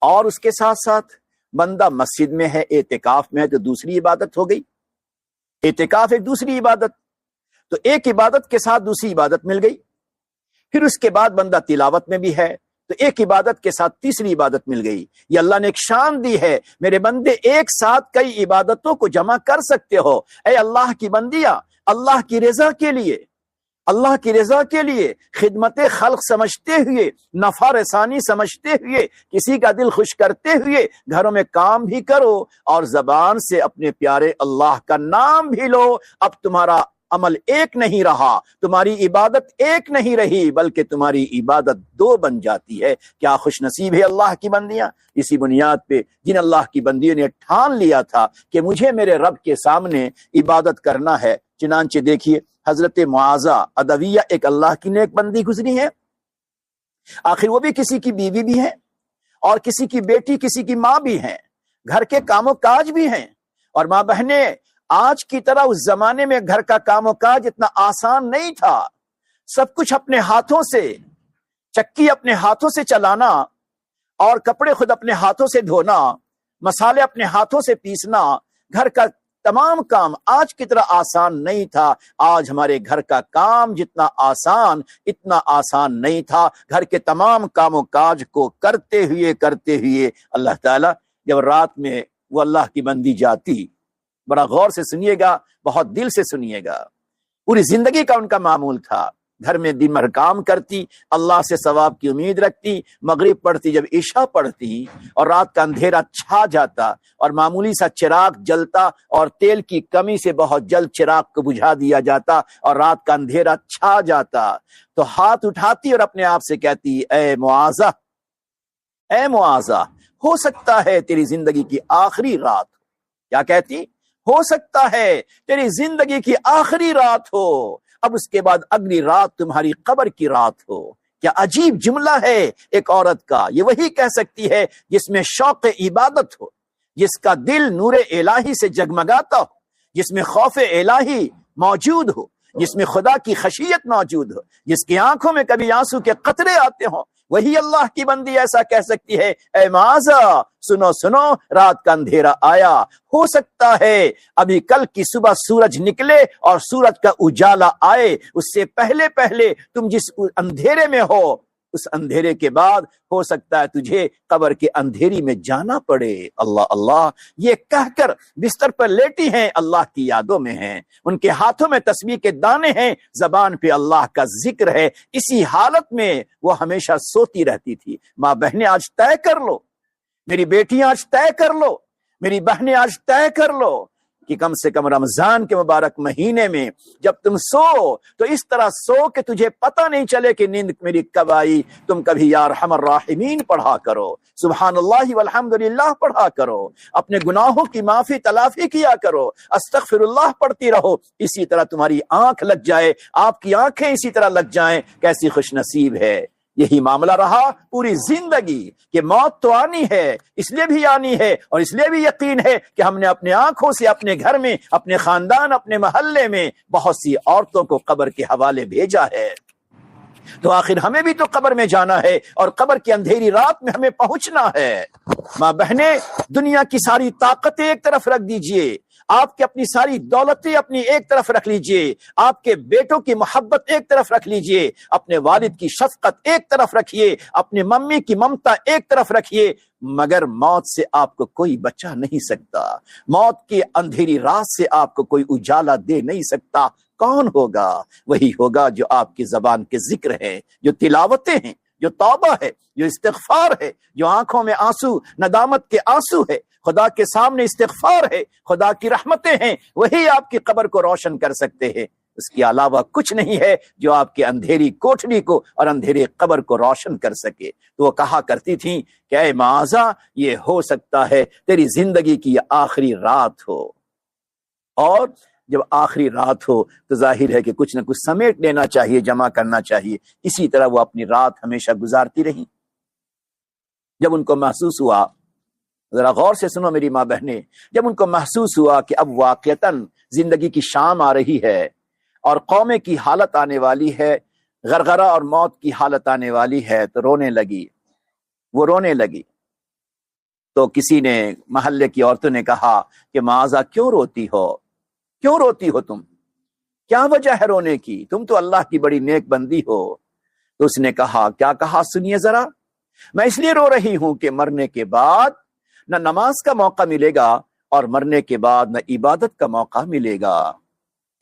اور اس کے ساتھ ساتھ بندہ مسجد میں ہے، اعتکاف میں ہے، تو دوسری عبادت ہو گئی۔ اعتکاف ایک دوسری عبادت، تو ایک عبادت کے ساتھ دوسری عبادت مل گئی۔ پھر اس کے بعد بندہ تلاوت میں بھی ہے، تو ایک عبادت کے ساتھ تیسری عبادت مل گئی۔ یہ اللہ نے ایک شان دی ہے، میرے بندے ایک ساتھ کئی عبادتوں کو جمع کر سکتے ہو۔ اے اللہ کی بندیاں، اللہ کی رضا کے لیے، اللہ کی رضا کے لیے خدمت خلق سمجھتے ہوئے، نفع رسانی سمجھتے ہوئے، کسی کا دل خوش کرتے ہوئے گھروں میں کام بھی کرو، اور زبان سے اپنے پیارے اللہ کا نام بھی لو۔ اب تمہارا عمل ایک نہیں رہا، تمہاری عبادت ایک نہیں رہی، بلکہ تمہاری عبادت دو بن جاتی ہے۔ کیا خوش نصیب ہے اللہ کی بندیاں۔ اسی بنیاد پہ جن اللہ کی بندیوں نے ٹھان لیا تھا کہ مجھے میرے رب کے سامنے عبادت کرنا ہے، چنانچہ دیکھیے حضرت معاذہ ادویہ ایک اللہ کی نیک بندی گزری ہے، آخر وہ بھی کسی کی بیوی بھی ہے، اور کسی کی بیٹی، کسی کی ماں بھی ہیں، گھر کے کام و کاج بھی ہیں۔ اور ماں بہنیں، آج کی طرح اس زمانے میں گھر کا کام و کاج اتنا آسان نہیں تھا۔ سب کچھ اپنے ہاتھوں سے، چکی اپنے ہاتھوں سے چلانا، اور کپڑے خود اپنے ہاتھوں سے دھونا، مسالے اپنے ہاتھوں سے پیسنا، گھر کا تمام کام آج کی طرح آسان نہیں تھا۔ آج ہمارے گھر کا کام جتنا آسان، اتنا آسان نہیں تھا۔ گھر کے تمام کام و کاج کو کرتے ہوئے اللہ تعالیٰ جب رات میں وہ اللہ کی بندی جاتی، بڑا غور سے سنیے گا، بہت دل سے سنیے گا، پوری زندگی کا ان کا معمول تھا، گھر میں دن بھر کام کرتی، اللہ سے ثواب کی امید رکھتی، مغرب پڑھتی، جب عشاء پڑھتی اور رات کا اندھیرا چھا جاتا اور معمولی سا چراغ جلتا اور تیل کی کمی سے بہت جلد چراغ کو بجھا دیا جاتا اور رات کا اندھیرا چھا جاتا، تو ہاتھ اٹھاتی اور اپنے آپ سے کہتی، اے معاذہ، اے معاذہ، ہو سکتا ہے تیری زندگی کی آخری رات۔ کیا کہتی؟ ہو سکتا ہے تیری زندگی کی آخری رات ہو، اب اس کے بعد اگلی رات تمہاری قبر کی رات ہو۔ کیا عجیب جملہ ہے ایک عورت کا، یہ وہی کہہ سکتی ہے جس میں شوق عبادت ہو، جس کا دل نور الہی سے جگمگاتا ہو، جس میں خوف الہی موجود ہو، جس میں خدا کی خشیت موجود ہو، جس کی آنکھوں میں کبھی آنسو کے قطرے آتے ہوں، وہی اللہ کی بندی ایسا کہہ سکتی ہے، اے معاذہ سنو سنو، رات کا اندھیرا آیا، ہو سکتا ہے ابھی کل کی صبح سورج نکلے اور سورج کا اجالا آئے، اس سے پہلے پہلے تم جس اندھیرے میں ہو، اس اندھیرے کے بعد ہو سکتا ہے تجھے قبر کے اندھیری میں جانا پڑے۔ اللہ اللہ، یہ کہہ کر بستر پر لیٹی ہیں، اللہ کی یادوں میں ہیں، ان کے ہاتھوں میں تسبیح کے دانے ہیں، زبان پہ اللہ کا ذکر ہے، اسی حالت میں وہ ہمیشہ سوتی رہتی تھی۔ ماں بہنیں آج طے کر لو، میری بیٹیاں آج طے کر لو، میری بہنیں آج طے کر لو کہ کم سے کم رمضان کے مبارک مہینے میں جب تم سو تو اس طرح سو کہ تجھے پتہ نہیں چلے کہ نیند میری کب آئی۔ تم کبھی یا ارحم الراحمین پڑھا کرو، سبحان اللہ والحمدللہ پڑھا کرو، اپنے گناہوں کی معافی تلافی کیا کرو، استغفر اللہ پڑھتی رہو، اسی طرح تمہاری آنکھ لگ جائے، آپ کی آنکھیں اسی طرح لگ جائیں، کیسی خوش نصیب ہے۔ یہی معاملہ رہا پوری زندگی کہ موت تو آنی ہے، اس لیے بھی آنی ہے اور اس لیے بھی یقین ہے کہ ہم نے اپنے آنکھوں سے اپنے گھر میں، اپنے خاندان، اپنے محلے میں بہت سی عورتوں کو قبر کے حوالے بھیجا ہے، تو آخر ہمیں بھی تو قبر میں جانا ہے اور قبر کی اندھیری رات میں ہمیں پہنچنا ہے۔ ماں بہنیں، دنیا کی ساری طاقتیں ایک طرف رکھ دیجئے، آپ کی اپنی ساری دولتیں اپنی ایک طرف رکھ لیجئے، آپ کے بیٹوں کی محبت ایک طرف رکھ لیجئے، اپنے والد کی شفقت ایک طرف رکھیے، اپنی ممی کی ممتا ایک طرف رکھیے، مگر موت سے آپ کو کوئی بچا نہیں سکتا، موت کی اندھیری رات سے آپ کو کوئی اجالا دے نہیں سکتا۔ کون ہوگا؟ وہی ہوگا جو آپ کی زبان کے ذکر ہے، جو تلاوتیں ہیں، جو توبہ ہے، جو استغفار ہے، جو آنکھوں میں آنسو ندامت کے آنسو ہے، خدا کے سامنے استغفار ہے، خدا کی رحمتیں ہیں، وہی آپ کی قبر کو روشن کر سکتے ہیں۔ اس کے علاوہ کچھ نہیں ہے جو آپ کے اندھیری کوٹھلی کو اور اندھیری قبر کو روشن کر سکے۔ تو وہ کہا کرتی تھیں کہ اے معاذہ، یہ ہو سکتا ہے تیری زندگی کی یہ آخری رات ہو، اور جب آخری رات ہو تو ظاہر ہے کہ کچھ نہ کچھ سمیٹ لینا چاہیے، جمع کرنا چاہیے۔ اسی طرح وہ اپنی رات ہمیشہ گزارتی رہی۔ جب ان کو محسوس ہوا، ذرا غور سے سنو میری ماں بہنیں، جب ان کو محسوس ہوا کہ اب واقعتاً زندگی کی شام آ رہی ہے اور قومے کی حالت آنے والی ہے، غرغرہ اور موت کی حالت آنے والی ہے، تو رونے لگی، وہ رونے لگی۔ تو کسی نے، محلے کی عورتوں نے کہا کہ معاذہ کیوں روتی ہو، کیوں روتی ہو تم، کیا وجہ ہے رونے کی، تم تو اللہ کی بڑی نیک بندی ہو۔ تو اس نے کہا، کیا کہا سنیے ذرا، میں اس لیے رو رہی ہوں کہ مرنے کے بعد نہ نماز کا موقع ملے گا اور مرنے کے بعد نہ عبادت کا موقع ملے گا۔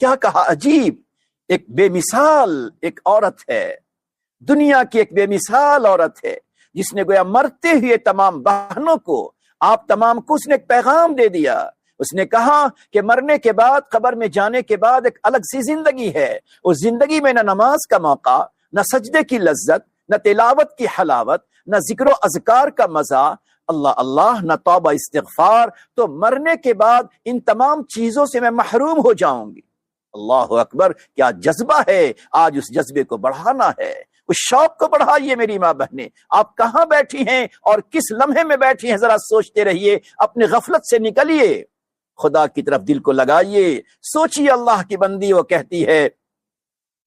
کیا کہا عجیب، ایک بے مثال ایک عورت ہے، دنیا کی ایک بے مثال عورت ہے، جس نے گویا مرتے ہوئے تمام بہنوں کو، آپ تمام کو اس نے ایک پیغام دے دیا۔ اس نے کہا کہ مرنے کے بعد، قبر میں جانے کے بعد ایک الگ سی زندگی ہے، اس زندگی میں نہ نماز کا موقع، نہ سجدے کی لذت، نہ تلاوت کی حلاوت، نہ ذکر و اذکار کا مزہ، اللہ اللہ، نہ توبہ استغفار، تو مرنے کے بعد ان تمام چیزوں سے میں محروم ہو جاؤں گی۔ اللہ اکبر، کیا جذبہ ہے، آج اس جذبے کو بڑھانا ہے، اس شوق کو بڑھائیے میری ماں بہنیں۔ آپ کہاں بیٹھی ہیں اور کس لمحے میں بیٹھی ہیں، ذرا سوچتے رہیے، اپنے غفلت سے نکلیے، خدا کی طرف دل کو لگائیے، سوچیے اللہ کی بندی وہ کہتی ہے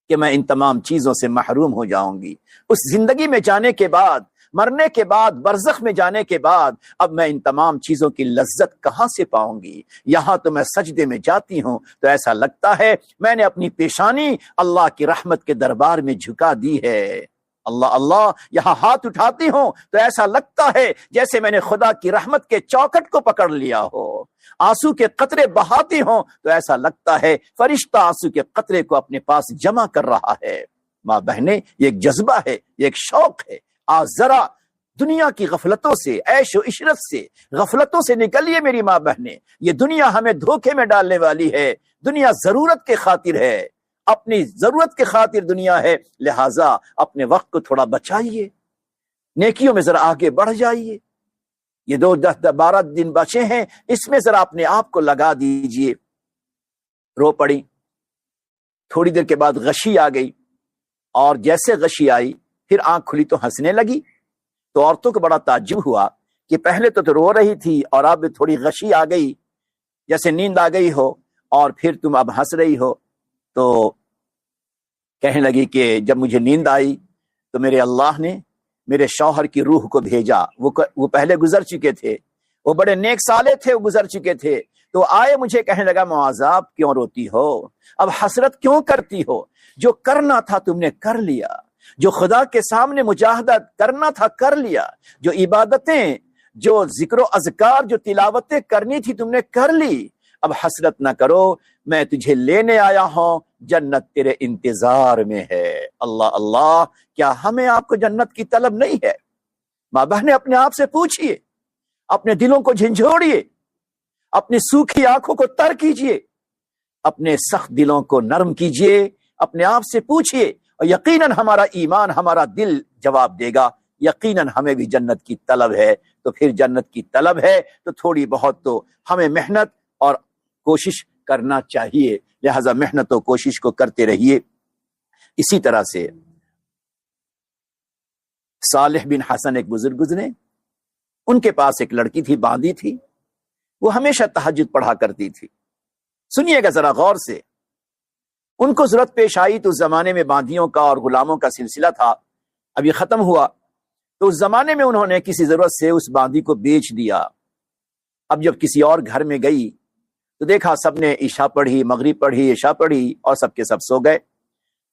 کہ میں ان تمام چیزوں سے محروم ہو جاؤں گی۔ اس زندگی میں جانے کے بعد، مرنے کے بعد، برزخ میں جانے کے بعد، اب میں ان تمام چیزوں کی لذت کہاں سے پاؤں گی؟ یہاں تو میں سجدے میں جاتی ہوں تو ایسا لگتا ہے میں نے اپنی پیشانی اللہ کی رحمت کے دربار میں جھکا دی ہے۔ اللہ اللہ، یہاں ہاتھ اٹھاتی ہوں تو ایسا لگتا ہے جیسے میں نے خدا کی رحمت کے چوکٹ کو پکڑ لیا ہو۔ آنسو کے قطرے بہاتی ہوں تو ایسا لگتا ہے فرشتہ آنسو کے قطرے کو اپنے پاس جمع کر رہا ہے۔ ماں بہنیں، یہ ایک جذبہ ہے، یہ ایک شوق ہے۔ آج ذرا دنیا کی غفلتوں سے، عیش و عشرت سے، غفلتوں سے نکلیے میری ماں بہنیں۔ یہ دنیا ہمیں دھوکے میں ڈالنے والی ہے، دنیا ضرورت کے خاطر ہے، اپنی ضرورت کے خاطر دنیا ہے، لہٰذا اپنے وقت کو تھوڑا بچائیے، نیکیوں میں ذرا آگے بڑھ جائیے۔ یہ 12 دن بچے ہیں، اس میں ذرا اپنے آپ کو لگا دیجئے۔ رو پڑی، تھوڑی دیر کے بعد غشی آ گئی، اور جیسے غشی آئی پھر آنکھ کھلی تو ہنسنے لگی۔ تو عورتوں کو بڑا تعجب ہوا کہ پہلے تو رو رہی تھی اور اب تھوڑی غشی آ گئی، جیسے نیند آ گئی ہو، اور پھر تم اب ہنس رہی ہو۔ تو کہنے لگی کہ جب مجھے نیند آئی تو میرے اللہ نے میرے شوہر کی روح کو بھیجا، وہ پہلے گزر چکے تھے، وہ بڑے نیک صالح تھے، وہ گزر چکے تھے، تو آئے مجھے کہنے لگا معاذ آپ کیوں روتی ہو، اب حسرت کیوں کرتی ہو، جو کرنا تھا تم نے کر لیا، جو خدا کے سامنے مجاہدہ کرنا تھا کر لیا، جو عبادتیں، جو ذکر و اذکار، جو تلاوتیں کرنی تھی تم نے کر لی، اب حسرت نہ کرو، میں تجھے لینے آیا ہوں، جنت تیرے انتظار میں ہے۔ اللہ اللہ، کیا ہمیں آپ کو جنت کی طلب نہیں ہے؟ ماں بہنیں اپنے آپ سے پوچھئے، اپنے دلوں کو جھنجھوڑیے، اپنی سوکھی آنکھوں کو تر کیجئے، اپنے سخت دلوں کو نرم کیجئے، اپنے آپ سے پوچھئے، اور یقیناً ہمارا ایمان، ہمارا دل جواب دے گا، یقیناً ہمیں بھی جنت کی طلب ہے۔ تو پھر جنت کی طلب ہے تو تھوڑی بہت تو ہمیں محنت اور کوشش کرنا چاہیے، لہذا محنت و کوشش کو کرتے رہیے۔ اسی طرح سے صالح بن حسن ایک بزرگ گزرے، ان کے پاس ایک لڑکی تھی، باندھی تھی، وہ ہمیشہ تہجد پڑھا کرتی تھی۔ سنیے گا ذرا غور سے، ان کو ضرورت پیش آئی تو اس زمانے میں باندھیوں کا اور غلاموں کا سلسلہ تھا، اب یہ ختم ہوا، تو اس زمانے میں انہوں نے کسی ضرورت سے اس باندھی کو بیچ دیا۔ اب جب کسی اور گھر میں گئی تو دیکھا سب نے عشاء پڑھی، مغرب پڑھی، عشاء پڑھی، اور سب کے سب سو گئے۔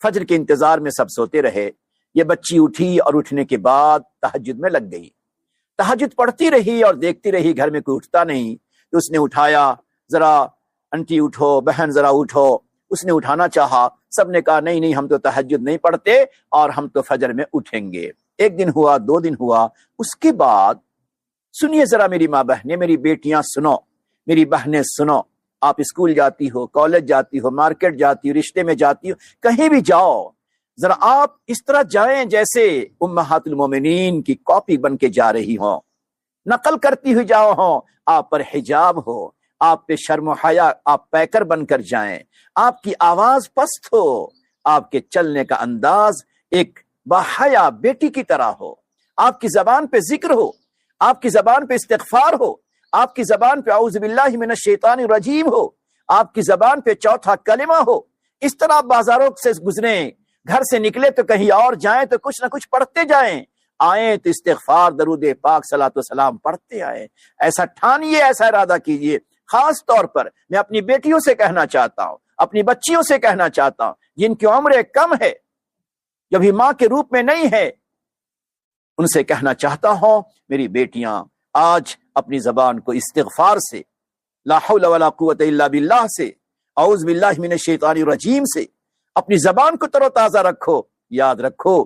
فجر کے انتظار میں سب سوتے رہے۔ یہ بچی اٹھی اور اٹھنے کے بعد تہجد میں لگ گئی، تہجد پڑھتی رہی اور دیکھتی رہی گھر میں کوئی اٹھتا نہیں، تو اس نے اٹھایا، ذرا انٹی اٹھو، بہن ذرا اٹھو، اس نے اٹھانا چاہا، سب نے کہا نہیں نہیں، ہم تو تہجد نہیں پڑھتے اور ہم تو فجر میں اٹھیں گے۔ ایک دن ہوا، دو دن ہوا، اس کے بعد سنیے ذرا میری ماں بہنیں، میری بیٹیاں سنو، میری بہنیں سنو، آپ اسکول جاتی ہو، کالج جاتی ہو، مارکیٹ جاتی ہو، رشتے میں جاتی ہو، کہیں بھی جاؤ، ذرا آپ اس طرح جائیں جیسے امہات المومنین کی کاپی بن کے جا رہی ہوں، نقل کرتی ہوئی جاؤ ہوں، آپ پر حجاب ہو، آپ پہ شرم و حیا، آپ پیکر بن کر جائیں، آپ کی آواز پست ہو، آپ کے چلنے کا انداز ایک باحیا بیٹی کی طرح ہو، آپ کی زبان پہ ذکر ہو، آپ کی زبان پہ استغفار ہو، آپ کی زبان پہ اعوذ باللہ من الشیطان الرجیم ہو، آپ کی زبان پہ چوتھا کلمہ ہو۔ اس طرح آپ بازاروں سے گزریں، گھر سے نکلے تو کہیں اور جائیں تو کچھ نہ کچھ پڑھتے جائیں، آئیں تو استغفار، درود پاک، صلاۃ و سلام پڑھتے آئیں۔ ایسا ٹھانیے، ایسا ارادہ کیجئے۔ خاص طور پر میں اپنی بیٹیوں سے کہنا چاہتا ہوں، اپنی بچیوں سے کہنا چاہتا ہوں، جن کی عمر کم ہے، جو بھی ماں کے روپ میں نہیں ہے، ان سے کہنا چاہتا ہوں میری بیٹیاں آج اپنی زبان کو استغفار سے، لا حول ولا قوت الا باللہ سے، اعوذ باللہ من الشیطان الرجیم سے اپنی زبان کو تر و تازہ رکھو۔ یاد رکھو،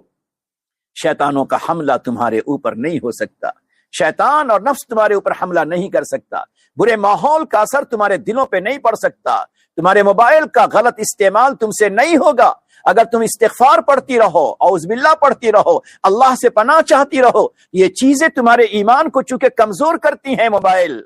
شیطانوں کا حملہ تمہارے اوپر نہیں ہو سکتا، شیطان اور نفس تمہارے اوپر حملہ نہیں کر سکتا، برے ماحول کا اثر تمہارے دلوں پہ نہیں پڑ سکتا، تمہارے موبائل کا غلط استعمال تم سے نہیں ہوگا اگر تم استغفار پڑھتی رہو، اعوذ باللہ پڑھتی رہو، اللہ سے پناہ چاہتی رہو۔ یہ چیزیں تمہارے ایمان کو چونکہ کمزور کرتی ہیں، موبائل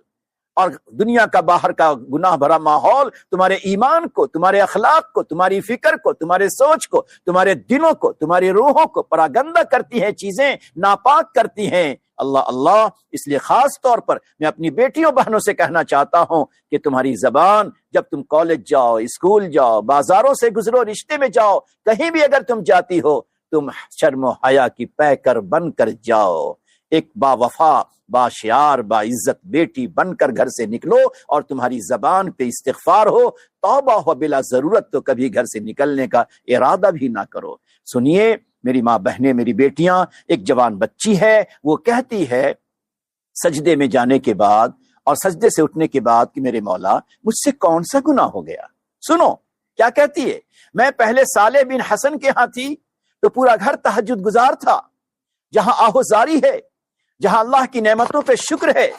اور دنیا کا باہر کا گناہ بھرا ماحول تمہارے ایمان کو، تمہارے اخلاق کو، تمہاری فکر کو، تمہارے سوچ کو، تمہارے دلوں کو، تمہاری روحوں کو پراگندہ کرتی ہیں، چیزیں ناپاک کرتی ہیں۔ اللہ اللہ، اس لیے خاص طور پر میں اپنی بیٹیوں بہنوں سے کہنا چاہتا ہوں کہ تمہاری زبان، جب تم کالج جاؤ، اسکول جاؤ، بازاروں سے گزرو، رشتے میں جاؤ، کہیں بھی اگر تم جاتی ہو، تم شرم و حیا کی پیکر بن کر جاؤ، ایک با وفا، با شعار، با عزت بیٹی بن کر گھر سے نکلو، اور تمہاری زبان پہ استغفار ہو، توبہ ہو، بلا ضرورت تو کبھی گھر سے نکلنے کا ارادہ بھی نہ کرو۔ سنیے میری ماں بہنیں، میری بیٹیاں، ایک جوان بچی ہے، وہ کہتی ہے سجدے میں جانے کے بعد اور سجدے سے اٹھنے کے بعد کہ میرے مولا مجھ سے کون سا گناہ ہو گیا۔ سنو کیا کہتی ہے، میں پہلے صالح بن حسن کے ہاں تھی تو پورا گھر تہجد گزار تھا، جہاں آہوزاری ہے، جہاں اللہ کی نعمتوں پہ شکر ہے،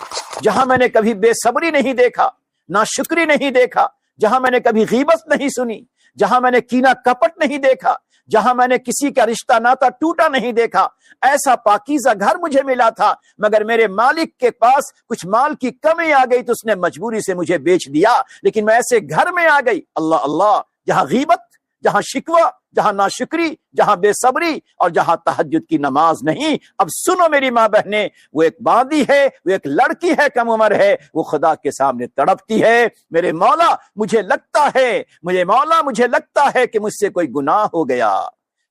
جہاں میں نے کبھی بے صبری نہیں دیکھا، ناشکری نہیں دیکھا، جہاں میں نے کبھی غیبت نہیں سنی، جہاں میں نے کینہ کپٹ نہیں دیکھا، جہاں میں نے کسی کا رشتہ ناتا ٹوٹا نہیں دیکھا، ایسا پاکیزہ گھر مجھے ملا تھا، مگر میرے مالک کے پاس کچھ مال کی کمی آ گئی تو اس نے مجبوری سے مجھے بیچ دیا، لیکن میں ایسے گھر میں آ گئی، اللہ اللہ، جہاں غیبت، جہاں شکوہ، جہاں ناشکری، جہاں بے صبری اور جہاں تہجد کی نماز نہیں۔ اب سنو میری ماں بہنیں، وہ ایک باندی ہے، وہ ایک لڑکی ہے، کم عمر ہے، وہ خدا کے سامنے تڑپتی ہے، میرے مولا مجھے لگتا ہے کہ مجھ سے کوئی گناہ ہو گیا،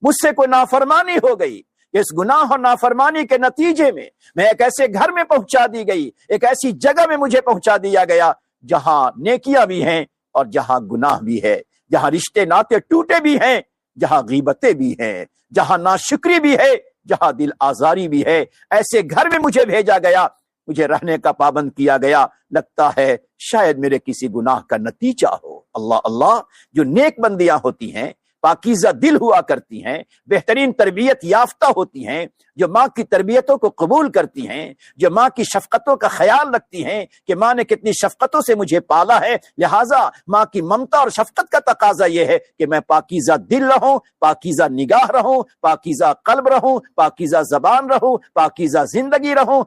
مجھ سے کوئی نافرمانی ہو گئی، کہ اس گناہ اور نافرمانی کے نتیجے میں ایک ایسے گھر میں پہنچا دی گئی، ایک ایسی جگہ میں مجھے پہنچا دیا گیا جہاں نیکیاں بھی ہیں اور جہاں گناہ بھی ہے، جہاں رشتے ناطے ٹوٹے بھی ہیں، جہاں غیبتیں بھی ہیں، جہاں ناشکری بھی ہے، جہاں دل آزاری بھی ہے۔ ایسے گھر میں مجھے بھیجا گیا، مجھے رہنے کا پابند کیا گیا، لگتا ہے شاید میرے کسی گناہ کا نتیجہ ہو۔ اللہ اللہ، جو نیک بندیاں ہوتی ہیں، پاکیزہ دل ہوا کرتی ہیں، بہترین تربیت یافتہ ہوتی ہیں، جو ماں کی تربیتوں کو قبول کرتی ہیں، جو ماں کی شفقتوں کا خیال رکھتی ہیں کہ ماں نے کتنی شفقتوں سے مجھے پالا ہے، لہٰذا ماں کی ممتا اور شفقت کا تقاضا یہ ہے کہ میں پاکیزہ دل رہوں، پاکیزہ نگاہ رہوں، پاکیزہ قلب رہوں، پاکیزہ زبان رہوں، پاکیزہ زندگی رہوں۔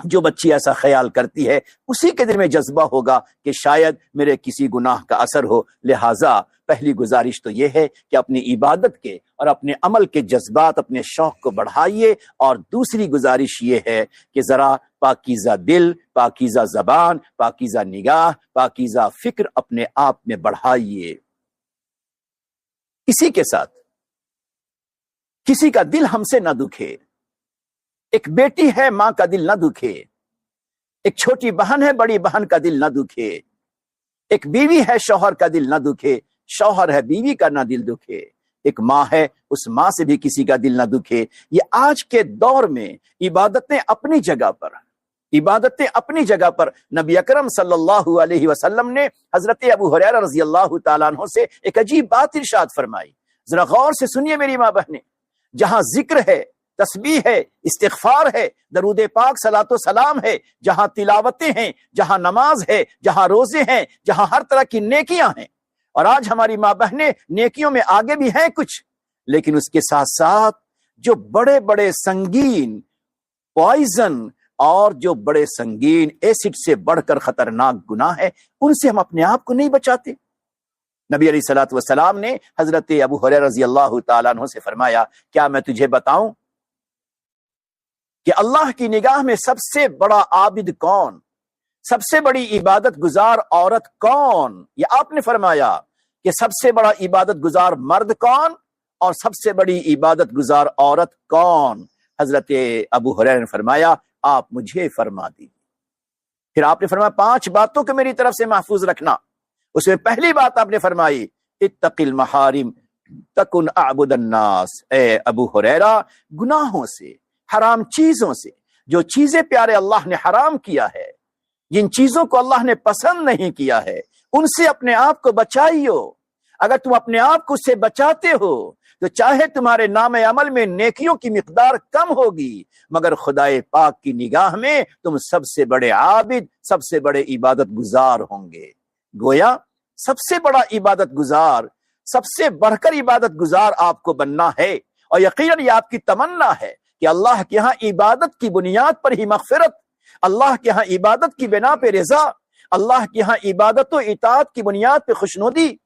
جو بچی ایسا خیال کرتی ہے اسی کے دل میں جذبہ ہوگا کہ شاید میرے کسی گناہ کا اثر ہو۔ لہٰذا پہلی گزارش تو یہ ہے کہ اپنی عبادت کے اور اپنے عمل کے جذبات، اپنے شوق کو بڑھائیے، اور دوسری گزارش یہ ہے کہ ذرا پاکیزہ دل، پاکیزہ زبان، پاکیزہ نگاہ، پاکیزہ فکر اپنے آپ میں بڑھائیے۔ اسی کے ساتھ کسی کا دل ہم سے نہ دکھے، ایک بیٹی ہے ماں کا دل نہ دکھے، ایک چھوٹی بہن ہے بڑی بہن کا دل نہ دکھے، ایک بیوی ہے شوہر کا دل نہ دکھے، شوہر ہے بیوی کا نہ دل دکھے، ایک ماں ہے اس ماں سے بھی کسی کا دل نہ دکھے۔ یہ آج کے دور میں عبادتیں اپنی جگہ پر نبی اکرم صلی اللہ علیہ وسلم نے حضرت ابو ہریرہ رضی اللہ تعالیٰ عنہ سے ایک عجیب بات ارشاد فرمائی۔ ذرا غور سے سنیے میری ماں بہنیں، جہاں ذکر ہے، تسبیح ہے، استغفار ہے، درود پاک صلاۃ و سلام ہے، جہاں تلاوتیں ہیں، جہاں نماز ہے، جہاں روزے ہیں، جہاں ہر طرح کی نیکیاں ہیں، اور آج ہماری ماں بہنیں نیکیوں میں آگے بھی ہیں کچھ، لیکن اس کے ساتھ ساتھ جو بڑے بڑے سنگین پوائزن اور جو بڑے سنگین ایسڈ سے بڑھ کر خطرناک گناہ ہے، ان سے ہم اپنے آپ کو نہیں بچاتے۔ نبی علیہ الصلوۃ والسلام نے حضرت ابو ہریرہ رضی اللہ تعالیٰ عنہ سے فرمایا، کیا میں تجھے بتاؤں کہ اللہ کی نگاہ میں سب سے بڑا عابد کون، سب سے بڑی عبادت گزار عورت کون؟ یہ آپ نے فرمایا کہ سب سے بڑا عبادت گزار مرد کون اور سب سے بڑی عبادت گزار عورت کون؟ حضرت ابو ہریرہ نے فرمایا، آپ مجھے فرما دیجیے۔ پھر آپ نے فرمایا 5 باتوں کو میری طرف سے محفوظ رکھنا۔ اس میں پہلی بات آپ نے فرمائی، اتق المحارم تکن اعبد الناس۔ اے ابو ہریرہ، گناہوں سے، حرام چیزوں سے، جو چیزیں پیارے اللہ نے حرام کیا ہے، جن چیزوں کو اللہ نے پسند نہیں کیا ہے، ان سے اپنے آپ کو بچائیو۔ اگر تم اپنے آپ کو اس سے بچاتے ہو تو چاہے تمہارے نام عمل میں نیکیوں کی مقدار کم ہوگی، مگر خدائے پاک کی نگاہ میں تم سب سے بڑے عابد، سب سے بڑے عبادت گزار ہوں گے۔ گویا سب سے بڑا عبادت گزار، سب سے بڑھ کر عبادت گزار آپ کو بننا ہے، اور یقیناً یہ آپ کی تمنا ہے کہ اللہ کے ہاں عبادت کی بنیاد پر ہی مغفرت، اللہ کے ہاں عبادت کی بنا پہ رضا، اللہ کے ہاں عبادت و اطاعت کی بنیاد پہ خوشنودی،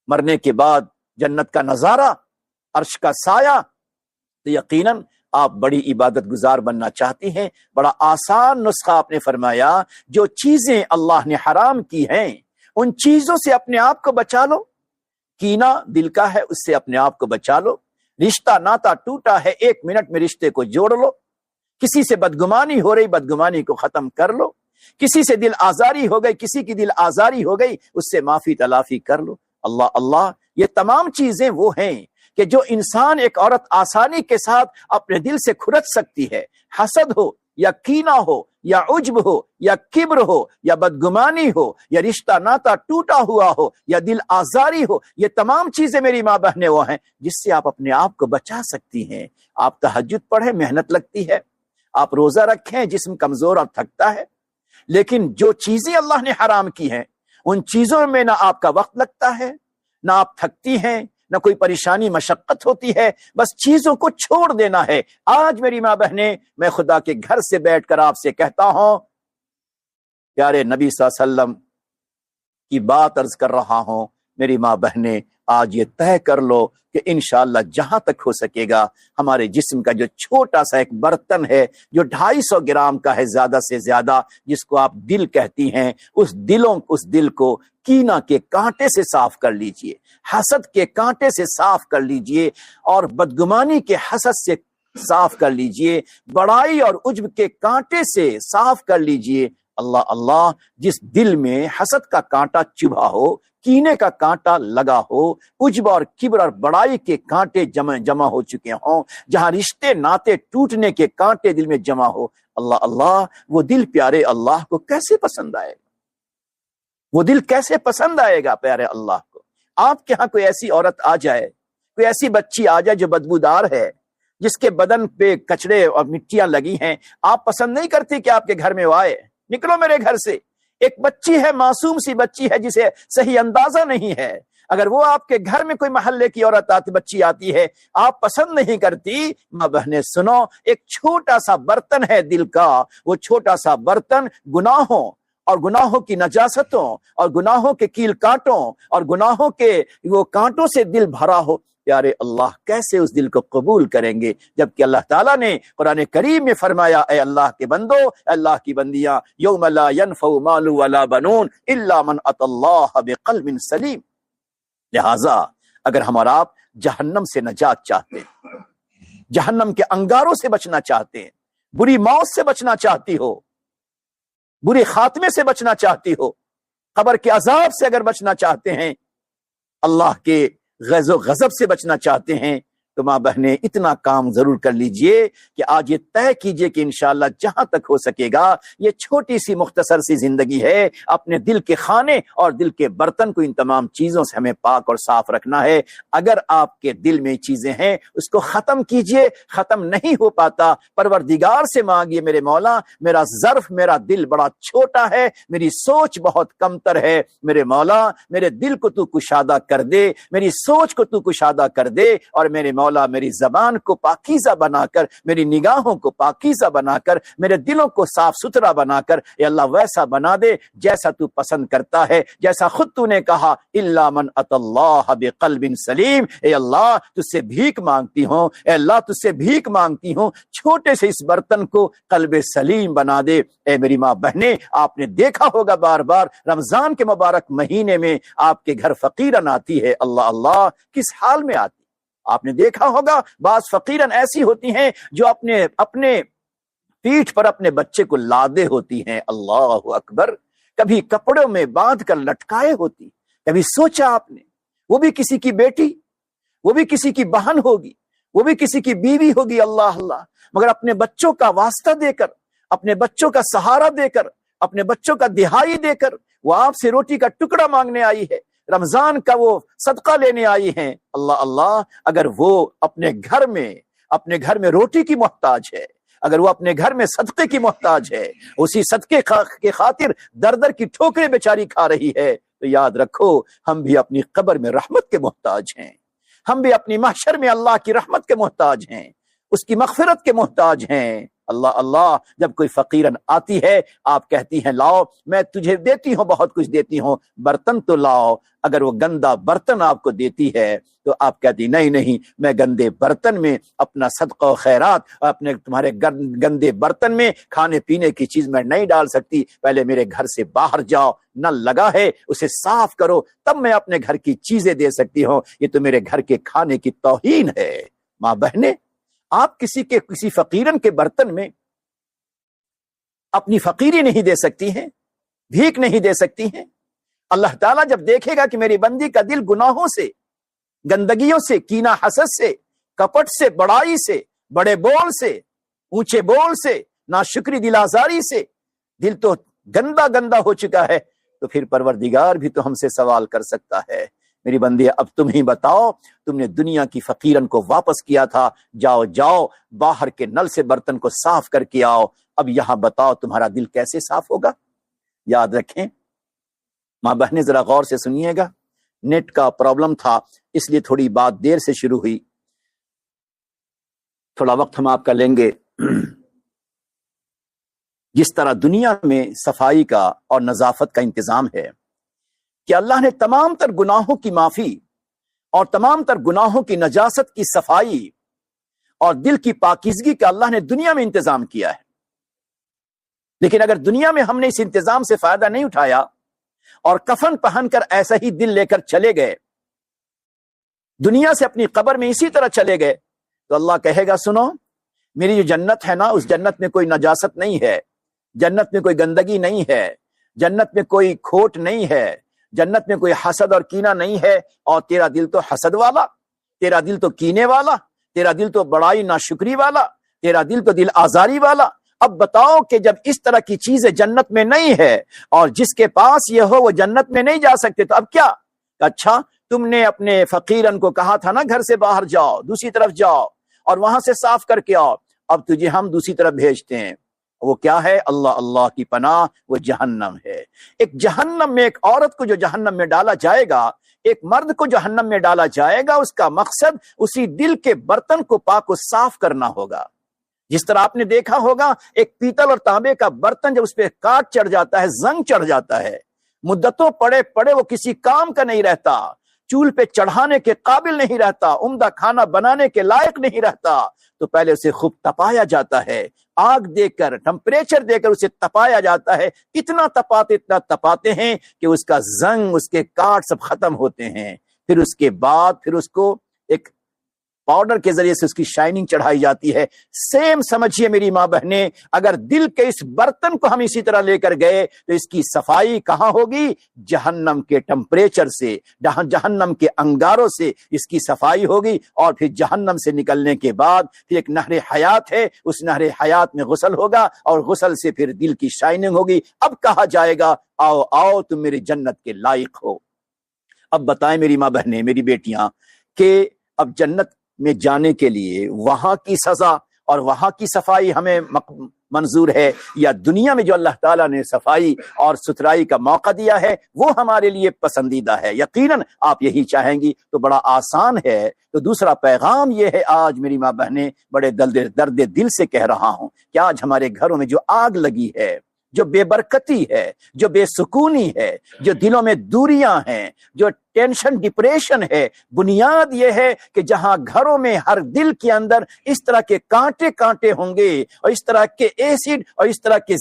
مرنے کے بعد جنت کا نظارہ، عرش کا سایہ۔ تو یقیناً آپ بڑی عبادت گزار بننا چاہتی ہیں، بڑا آسان نسخہ آپ نے فرمایا، جو چیزیں اللہ نے حرام کی ہیں ان چیزوں سے اپنے آپ کو بچا لو۔ کینہ دل کا ہے، اس سے اپنے آپ کو بچا لو۔ رشتہ ناتا ٹوٹا ہے، 1 منٹ میں رشتے کو جوڑ لو۔ کسی سے بدگمانی ہو رہی، بدگمانی کو ختم کر لو۔ کسی سے دل آزاری ہو گئی، کسی کی دل آزاری ہو گئی، اس سے معافی تلافی کر لو۔ اللہ اللہ، یہ تمام چیزیں وہ ہیں کہ جو انسان، ایک عورت آسانی کے ساتھ اپنے دل سے کھرچ سکتی ہے۔ حسد ہو یا کینہ ہو یا عجب ہو یا کبر ہو یا بدگمانی ہو یا رشتہ ناتا ٹوٹا ہوا ہو یا دل آزاری ہو، یہ تمام چیزیں میری ماں بہنیں وہ ہیں جس سے آپ اپنے آپ کو بچا سکتی ہیں۔ آپ تہجد پڑھیں، محنت لگتی ہے، آپ روزہ رکھیں، جسم کمزور اور تھکتا ہے، لیکن جو چیزیں اللہ نے حرام کی ہیں ان چیزوں میں نہ آپ کا وقت لگتا ہے، نہ آپ تھکتی ہیں، نہ کوئی پریشانی مشقت ہوتی ہے، بس چیزوں کو چھوڑ دینا ہے۔ آج میری ماں بہنیں، میں خدا کے گھر سے بیٹھ کر آپ سے کہتا ہوں، پیارے نبی صلی اللہ علیہ وسلم کی بات عرض کر رہا ہوں، میری ماں بہنیں آج یہ طے کر لو کہ انشاءاللہ جہاں تک ہو سکے گا ہمارے جسم کا جو چھوٹا سا ایک برتن ہے جو 250 گرام کا ہے زیادہ سے زیادہ، جس کو آپ دل کہتی ہیں، اس دل کو کینہ کے کانٹے سے صاف کر لیجئے، حسد کے کانٹے سے صاف کر لیجئے، اور بدگمانی کے حسد سے صاف کر لیجئے، بڑائی اور عجب کے کانٹے سے صاف کر لیجئے۔ اللہ اللہ، جس دل میں حسد کا کانٹا چبھا ہو، کینے کا کانٹا لگا ہو، عجب اور کبر اور بڑائی کے کانٹے جمع ہو چکے ہوں، جہاں رشتے ناتے ٹوٹنے کے کانٹے دل میں جمع ہو، اللہ اللہ، وہ دل پیارے اللہ کو کیسے پسند آئے گا؟ وہ دل کیسے پسند آئے گا پیارے اللہ کو؟ آپ کے ہاں کوئی ایسی عورت آ جائے، کوئی ایسی بچی آ جائے جو بدبودار ہے، جس کے بدن پہ کچڑے اور مٹیاں لگی ہیں، آپ پسند نہیں کرتی کہ آپ کے گھر میں وہ آئے؟ نکلو میرے گھر سے۔ ایک بچی ہے، معصوم سی بچی ہے جسے صحیح اندازہ نہیں ہے، اگر وہ آپ کے گھر میں کوئی محلے کی عورت بچی آتی ہے، آپ پسند نہیں کرتی۔ ماں بہنیں سنو، ایک چھوٹا سا برتن ہے دل کا، وہ چھوٹا سا برتن گناہوں اور گناہوں کی نجاستوں اور گناہوں کے کیل کانٹوں اور گناہوں کے وہ کانٹوں سے دل بھرا ہو، پیارے اللہ کیسے اس دل کو قبول کریں گے؟ جبکہ اللہ تعالیٰ نے قرآن کریم میں فرمایا، اے اللہ کے بندو، اے اللہ کی بندیاں، یوم لا ینفع مال ولا بنون الا من اتى اللہ بقلب سلیم۔ لہذا اگر ہم اور آپ جہنم سے نجات چاہتے ہیں، جہنم کے انگاروں سے بچنا چاہتے ہیں، بری موت سے بچنا چاہتی ہو، برے خاتمے سے بچنا چاہتی ہو، قبر کے عذاب سے اگر بچنا چاہتے ہیں، اللہ کے غضب و غضب سے بچنا چاہتے ہیں، تو ماں بہنیں اتنا کام ضرور کر لیجئے کہ آج یہ طے کیجئے کہ انشاءاللہ جہاں تک ہو سکے گا، یہ چھوٹی سی مختصر سی زندگی ہے، اپنے دل کے خانے اور دل کے برتن کو ان تمام چیزوں سے ہمیں پاک اور صاف رکھنا ہے۔ اگر آپ کے دل میں چیزیں ہیں اس کو ختم کیجئے، ختم نہیں ہو پاتا، پروردگار سے مانگیے، میرے مولا میرا ظرف، میرا دل بڑا چھوٹا ہے، میری سوچ بہت کمتر ہے، میرے مولا میرے دل کو تو کشادہ کر دے، میری سوچ کو تو کشادہ کر دے، اور میرے مولا میری زبان کو پاکیزہ بنا کر، میری نگاہوں کو پاکیزہ بنا کر، میرے دلوں کو صاف ستھرا بنا کر، اے اللہ ویسا بنا دے جیسا تو پسند کرتا ہے، جیسا خود تو نے کہا الا من اتى اللہ بقلب سلیم۔ اے اللہ تجھ سے بھیک مانگتی ہوں، اے اللہ تجھ سے بھیک مانگتی ہوں، چھوٹے سے اس برتن کو قلب سلیم بنا دے۔ اے میری ماں بہنیں، آپ نے دیکھا ہوگا بار بار رمضان کے مبارک مہینے میں آپ کے گھر فقیرن آتی ہے، اللہ اللہ کس حال میں آتی؟ آپ نے دیکھا ہوگا بعض فقیرن ایسی ہوتی ہیں جو اپنے پیٹھ پر اپنے بچے کو لادے ہوتی ہیں، اللہ اکبر، کبھی کپڑوں میں باندھ کر لٹکائے ہوتی۔ کبھی سوچا آپ نے، وہ بھی کسی کی بیٹی، وہ بھی کسی کی بہن ہوگی، وہ بھی کسی کی بیوی ہوگی، اللہ اللہ، مگر اپنے بچوں کا واسطہ دے کر، اپنے بچوں کا سہارا دے کر، اپنے بچوں کا دہائی دے کر وہ آپ سے روٹی کا ٹکڑا مانگنے آئی ہے، رمضان کا وہ صدقہ لینے آئی ہیں، اللہ اللہ، اگر وہ اپنے گھر میں روٹی کی محتاج ہے، اگر وہ اپنے گھر میں صدقے کی محتاج ہے، اسی صدقے کے خاطر در در کی ٹھوکریں بیچاری کھا رہی ہے، تو یاد رکھو ہم بھی اپنی قبر میں رحمت کے محتاج ہیں، ہم بھی اپنی محشر میں اللہ کی رحمت کے محتاج ہیں، اس کی مغفرت کے محتاج ہیں۔ اللہ اللہ، جب کوئی فقیرن آتی ہے آپ کہتی ہیں لاؤ، میں تجھے دیتی ہوں، بہت کچھ دیتی ہوں، برتن تو لاؤ۔ اگر وہ گندا برتن آپ کو دیتی ہے تو آپ کہتی نہیں، میں گندے برتن میں اپنا صدقہ و خیرات، تمہارے گندے برتن میں کھانے پینے کی چیز میں نہیں ڈال سکتی، پہلے میرے گھر سے باہر جاؤ، نل لگا ہے اسے صاف کرو، تب میں اپنے گھر کی چیزیں دے سکتی ہوں، یہ تو میرے گھر کے کھانے کی توہین ہے۔ ماں بہنیں، آپ کسی فقیرن کے برتن میں اپنی فقیری نہیں دے سکتی ہیں، بھیک نہیں دے سکتی ہیں۔ اللہ تعالیٰ جب دیکھے گا کہ میری بندی کا دل گناہوں سے، گندگیوں سے، کینہ حسد سے، کپٹ سے، بڑائی سے، بڑے بول سے، اونچے بول سے، ناشکری دل آزاری سے دل تو گندا ہو چکا ہے، تو پھر پروردگار بھی تو ہم سے سوال کر سکتا ہے، میری بندی اب تم ہی بتاؤ، تم نے دنیا کی فقیرن کو واپس کیا تھا، جاؤ باہر کے نل سے برتن کو صاف کر کے آؤ، اب یہاں بتاؤ تمہارا دل کیسے صاف ہوگا؟ یاد رکھیں ماں بہنیں، ذرا غور سے سنیے گا، نیٹ کا پرابلم تھا اس لیے تھوڑی بات دیر سے شروع ہوئی، تھوڑا وقت ہم آپ کا لیں گے۔ جس طرح دنیا میں صفائی کا اور نظافت کا انتظام ہے کہ اللہ نے تمام تر گناہوں کی معافی اور تمام تر گناہوں کی نجاست کی صفائی اور دل کی پاکیزگی کا اللہ نے دنیا میں انتظام کیا ہے۔ لیکن اگر دنیا میں ہم نے اس انتظام سے فائدہ نہیں اٹھایا اور کفن پہن کر ایسا ہی دل لے کر چلے گئے، دنیا سے اپنی قبر میں اسی طرح چلے گئے، تو اللہ کہے گا سنو، میری جو جنت ہے نا، اس جنت میں کوئی نجاست نہیں ہے، جنت میں کوئی گندگی نہیں ہے، جنت میں کوئی کھوٹ نہیں ہے، جنت میں کوئی حسد اور کینہ نہیں ہے، اور تیرا دل تو حسد والا، تیرا دل تو کینے والا، تیرا دل تو بڑائی ناشکری والا، تیرا دل تو دل آزاری والا۔ اب بتاؤ کہ جب اس طرح کی چیزیں جنت میں نہیں ہے اور جس کے پاس یہ ہو وہ جنت میں نہیں جا سکتے، تو اب کیا؟ اچھا تم نے اپنے فقیرن کو کہا تھا نا گھر سے باہر جاؤ، دوسری طرف جاؤ اور وہاں سے صاف کر کے آؤ، اب تجھے ہم دوسری طرف بھیجتے ہیں۔ وہ کیا ہے؟ اللہ کی پناہ، وہ جہنم ہے۔ ایک جہنم میں ایک عورت کو جو جہنم میں ڈالا جائے گا، ایک مرد کو جہنم میں ڈالا جائے گا، اس کا مقصد اسی دل کے برتن کو پاک و صاف کرنا ہوگا۔ جس طرح آپ نے دیکھا ہوگا ایک پیتل اور تانبے کا برتن جب اس پہ کاٹ چڑھ جاتا ہے، زنگ چڑھ جاتا ہے، مدتوں پڑے وہ کسی کام کا نہیں رہتا، چول پہ چڑھانے کے قابل نہیں رہتا، عمدہ کھانا بنانے کے لائق نہیں رہتا، تو پہلے اسے خوب تپایا جاتا ہے، آگ دے کر، ٹمپریچر دے کر اسے تپایا جاتا ہے، اتنا تپاتے ہیں کہ اس کا زنگ، اس کے کاٹ سب ختم ہوتے ہیں۔ پھر اس کے بعد پھر اس کو ایک پاؤڈر کے ذریعے سے اس کی شائننگ چڑھائی جاتی ہے۔ سیم سمجھیے میری ماں بہنیں، اگر دل کے اس برتن کو ہم اسی طرح لے کر گئے تو اس کی صفائی کہاں ہوگی؟ جہنم کے ٹمپریچر سے، جہنم کے انگاروں سے اس کی صفائی ہوگی، اور پھر جہنم سے نکلنے کے بعد پھر ایک نہر حیات ہے، اس نہر حیات میں غسل ہوگا، اور غسل سے پھر دل کی شائننگ ہوگی۔ اب کہا جائے گا آؤ آؤ تم میری جنت کے لائق ہو۔ اب بتائیں میری ماں بہنیں، میری بیٹیاں، کہ اب جنت میں جانے کے لیے وہاں کی سزا اور وہاں کی صفائی ہمیں منظور ہے، یا دنیا میں جو اللہ تعالیٰ نے صفائی اور ستھرائی کا موقع دیا ہے وہ ہمارے لیے پسندیدہ ہے؟ یقیناً آپ یہی چاہیں گی، تو بڑا آسان ہے۔ تو دوسرا پیغام یہ ہے، آج میری ماں بہنیں بڑے درد دل سے کہہ رہا ہوں کہ آج ہمارے گھروں میں جو آگ لگی ہے، جو بے برکتی ہے، جو بے سکونی ہے، جو دلوں میں دوریاں ہیں، جو ٹینشن ڈپریشن ہے، بنیاد یہ ہے کہ جہاں گھروں میں ہر دل کے اندر اس طرح کے کانٹے ہوں گے، اور اس طرح کے ایسڈ اور اس طرح کے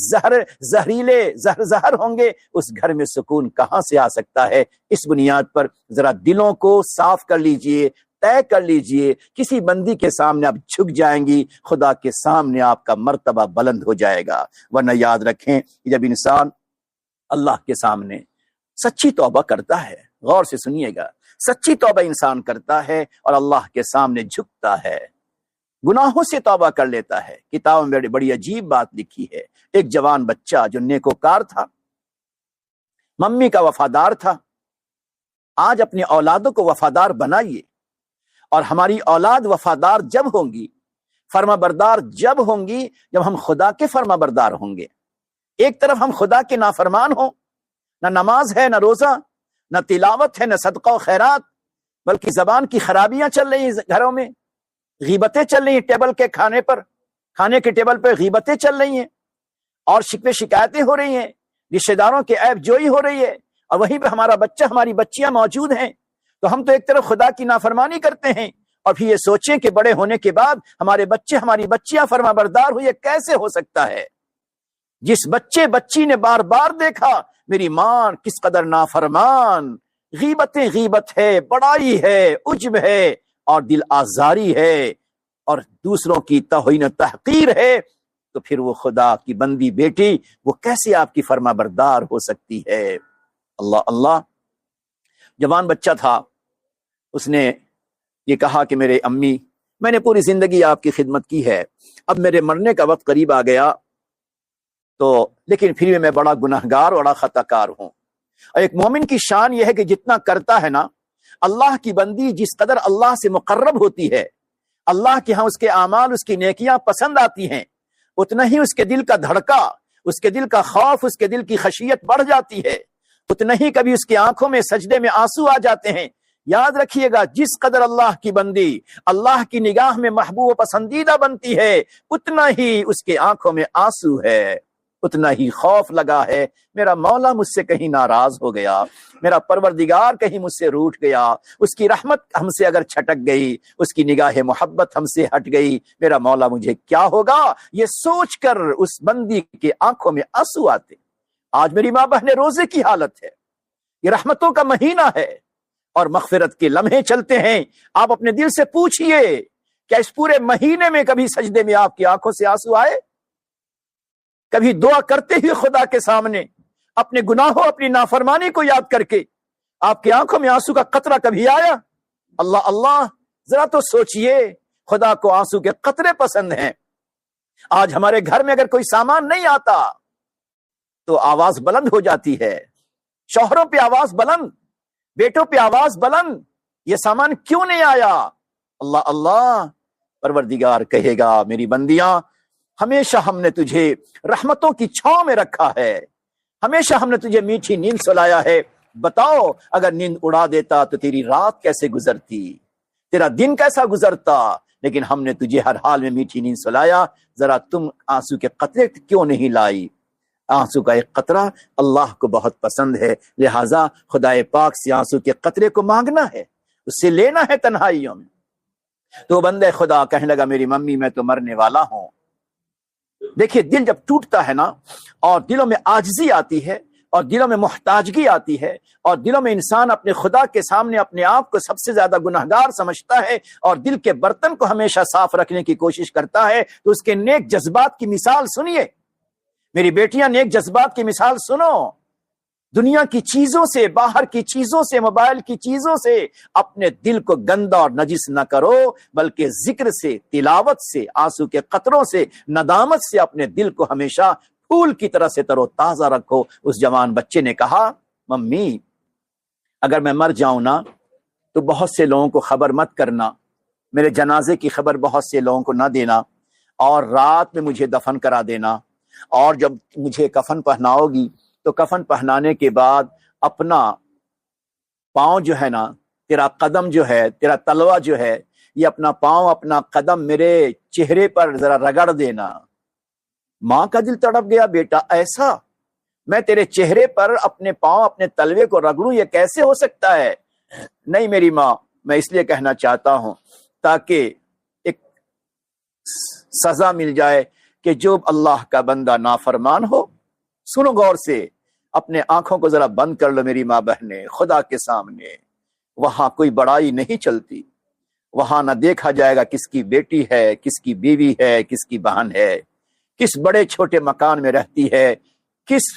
زہریلے زہر ہوں گے، اس گھر میں سکون کہاں سے آ سکتا ہے؟ اس بنیاد پر ذرا دلوں کو صاف کر لیجئے، طے کر لیجئے، کسی بندی کے سامنے آپ جھک جائیں گی، خدا کے سامنے آپ کا مرتبہ بلند ہو جائے گا۔ ورنہ یاد رکھیں، جب انسان اللہ کے سامنے سچی توبہ کرتا ہے، غور سے سنیے گا، سچی توبہ انسان کرتا ہے اور اللہ کے سامنے جھکتا ہے، گناہوں سے توبہ کر لیتا ہے۔ کتابوں میں بڑی عجیب بات لکھی ہے، ایک جوان بچہ جو نیکوکار تھا، ممی کا وفادار تھا، آج اپنی اولادوں کو وفادار بنائیے، اور ہماری اولاد وفادار جب ہوں گی، فرما بردار جب ہوں گی، جب ہم خدا کے فرما بردار ہوں گے۔ ایک طرف ہم خدا کے نافرمان ہوں، نہ نماز ہے، نہ روزہ، نہ تلاوت ہے، نہ صدقہ و خیرات، بلکہ زبان کی خرابیاں چل رہی ہیں گھروں میں، غیبتیں چل رہی ہیں، ٹیبل کے کھانے کے ٹیبل پہ غیبتیں چل رہی ہیں، اور شکوے شکایتیں ہو رہی ہیں، رشتہ داروں کے عیب جوئی ہو رہی ہے، اور وہیں پہ ہمارا بچہ، ہماری بچیاں موجود ہیں۔ تو ہم تو ایک طرف خدا کی نافرمانی کرتے ہیں، اور پھر یہ سوچیں کہ بڑے ہونے کے بعد ہمارے بچے، ہماری بچیاں فرما بردار ہوئے، کیسے ہو سکتا ہے؟ جس بچی نے بار بار دیکھا میری ماں کس قدر نافرمان، غیبت ہے، بڑائی ہے، عجب ہے، اور دل آزاری ہے، اور دوسروں کی توہین و تحقیر ہے، تو پھر وہ خدا کی بندی بیٹی وہ کیسے آپ کی فرما بردار ہو سکتی ہے؟ اللہ۔ جوان بچہ تھا، اس نے یہ کہا کہ میرے امی، میں نے پوری زندگی آپ کی خدمت کی ہے، اب میرے مرنے کا وقت قریب آ گیا، تو لیکن پھر بھی میں بڑا گناہگار، بڑا خطا کار ہوں۔ اور ایک مومن کی شان یہ ہے کہ جتنا کرتا ہے نا، اللہ کی بندی جس قدر اللہ سے مقرب ہوتی ہے، اللہ کے ہاں اس کے اعمال، اس کی نیکیاں پسند آتی ہیں، اتنا ہی اس کے دل کا دھڑکا، اس کے دل کا خوف، اس کے دل کی خشیت بڑھ جاتی ہے، اتنا ہی کبھی اس کی آنکھوں میں سجدے میں آنسو آ جاتے ہیں۔ یاد رکھیے گا، جس قدر اللہ کی بندی اللہ کی نگاہ میں محبوب و پسندیدہ بنتی ہے، اتنا ہی اس کے آنکھوں میں آنسو ہے۔ اتنا ہی خوف لگا ہے میرا مولا مجھ سے کہیں ناراض ہو گیا، میرا پروردگار کہیں مجھ سے روٹھ گیا، اس کی رحمت ہم سے اگر چھٹک گئی، اس کی نگاہ محبت ہم سے ہٹ گئی، میرا مولا مجھے کیا ہوگا؟ یہ سوچ کر اس بندی کی آنکھوں میں آنسو آتے۔ آج میری ماں بہنیں روزے کی حالت ہے، یہ رحمتوں کا مہینہ ہے اور مغفرت کے لمحے چلتے ہیں۔ آپ اپنے دل سے پوچھئے کیا اس پورے مہینے میں کبھی سجدے میں آپ کی آنکھوں سے آنسو آئے؟ کبھی دعا کرتے ہوئے خدا کے سامنے اپنے گناہوں اپنی نافرمانی کو یاد کر کے آپ کی آنکھوں میں آنسو کا قطرہ کبھی آیا؟ اللہ اللہ، ذرا تو سوچئے، خدا کو آنسو کے قطرے پسند ہیں۔ آج ہمارے گھر میں اگر کوئی سامان نہیں آتا تو آواز بلند ہو جاتی ہے، شوہروں پہ آواز بلند، بیٹوں پہ آواز بلند، یہ سامان کیوں نہیں آیا؟ اللہ اللہ، پروردگار کہے گا میری بندیاں ہمیشہ ہم نے تجھے رحمتوں کی چھاؤں میں رکھا ہے، ہمیشہ ہم نے تجھے میٹھی نیند سلایا ہے، بتاؤ اگر نیند اڑا دیتا تو تیری رات کیسے گزرتی، تیرا دن کیسا گزرتا؟ لیکن ہم نے تجھے ہر حال میں میٹھی نیند سلایا، ذرا تم آنسو کے قطرے کیوں نہیں لائی؟ آنسو کا ایک قطرہ اللہ کو بہت پسند ہے، لہٰذا خدا پاک سے آنسو کے قطرے کو مانگنا ہے، اس سے لینا ہے تنہائیوں میں۔ تو بندے خدا کہنے لگا میری ممی میں تو مرنے والا ہوں۔ دیکھیے دل جب ٹوٹتا ہے نا، اور دلوں میں عاجزی آتی ہے اور دلوں میں محتاجگی آتی ہے اور دلوں میں انسان اپنے خدا کے سامنے اپنے آپ کو سب سے زیادہ گناہگار سمجھتا ہے اور دل کے برتن کو ہمیشہ صاف رکھنے کی کوشش کرتا ہے، تو اس کے نیک جذبات کی مثال سنیے میری بیٹیاں، نیک جذبات کی مثال سنو۔ دنیا کی چیزوں سے، باہر کی چیزوں سے، موبائل کی چیزوں سے اپنے دل کو گندا اور نجس نہ کرو، بلکہ ذکر سے، تلاوت سے، آنسو کے قطروں سے، ندامت سے اپنے دل کو ہمیشہ پھول کی طرح سے تر و تازہ رکھو۔ اس جوان بچے نے کہا ممی اگر میں مر جاؤں نا تو بہت سے لوگوں کو خبر مت کرنا، میرے جنازے کی خبر بہت سے لوگوں کو نہ دینا، اور رات میں مجھے دفن کرا دینا، اور جب مجھے کفن پہناؤ گی تو کفن پہنانے کے بعد اپنا پاؤں جو ہے نا، تیرا قدم جو ہے، تیرا تلوا جو ہے، یہ اپنا پاؤں اپنا قدم میرے چہرے پر ذرا رگڑ دینا۔ ماں کا دل تڑپ گیا، بیٹا ایسا؟ میں تیرے چہرے پر اپنے پاؤں اپنے تلوے کو رگڑوں، یہ کیسے ہو سکتا ہے؟ نہیں میری ماں، میں اس لیے کہنا چاہتا ہوں تاکہ ایک سزا مل جائے کہ جو اللہ کا بندہ نافرمان ہو۔ سنو غور سے، اپنے آنکھوں کو ذرا بند کر لو میری ماں بہنیں، خدا کے سامنے وہاں کوئی بڑائی نہیں چلتی، وہاں نہ دیکھا جائے گا کس کی بیٹی ہے، کس کی بیوی ہے، کس کی بہن ہے، کس بڑے چھوٹے مکان میں رہتی ہے، کس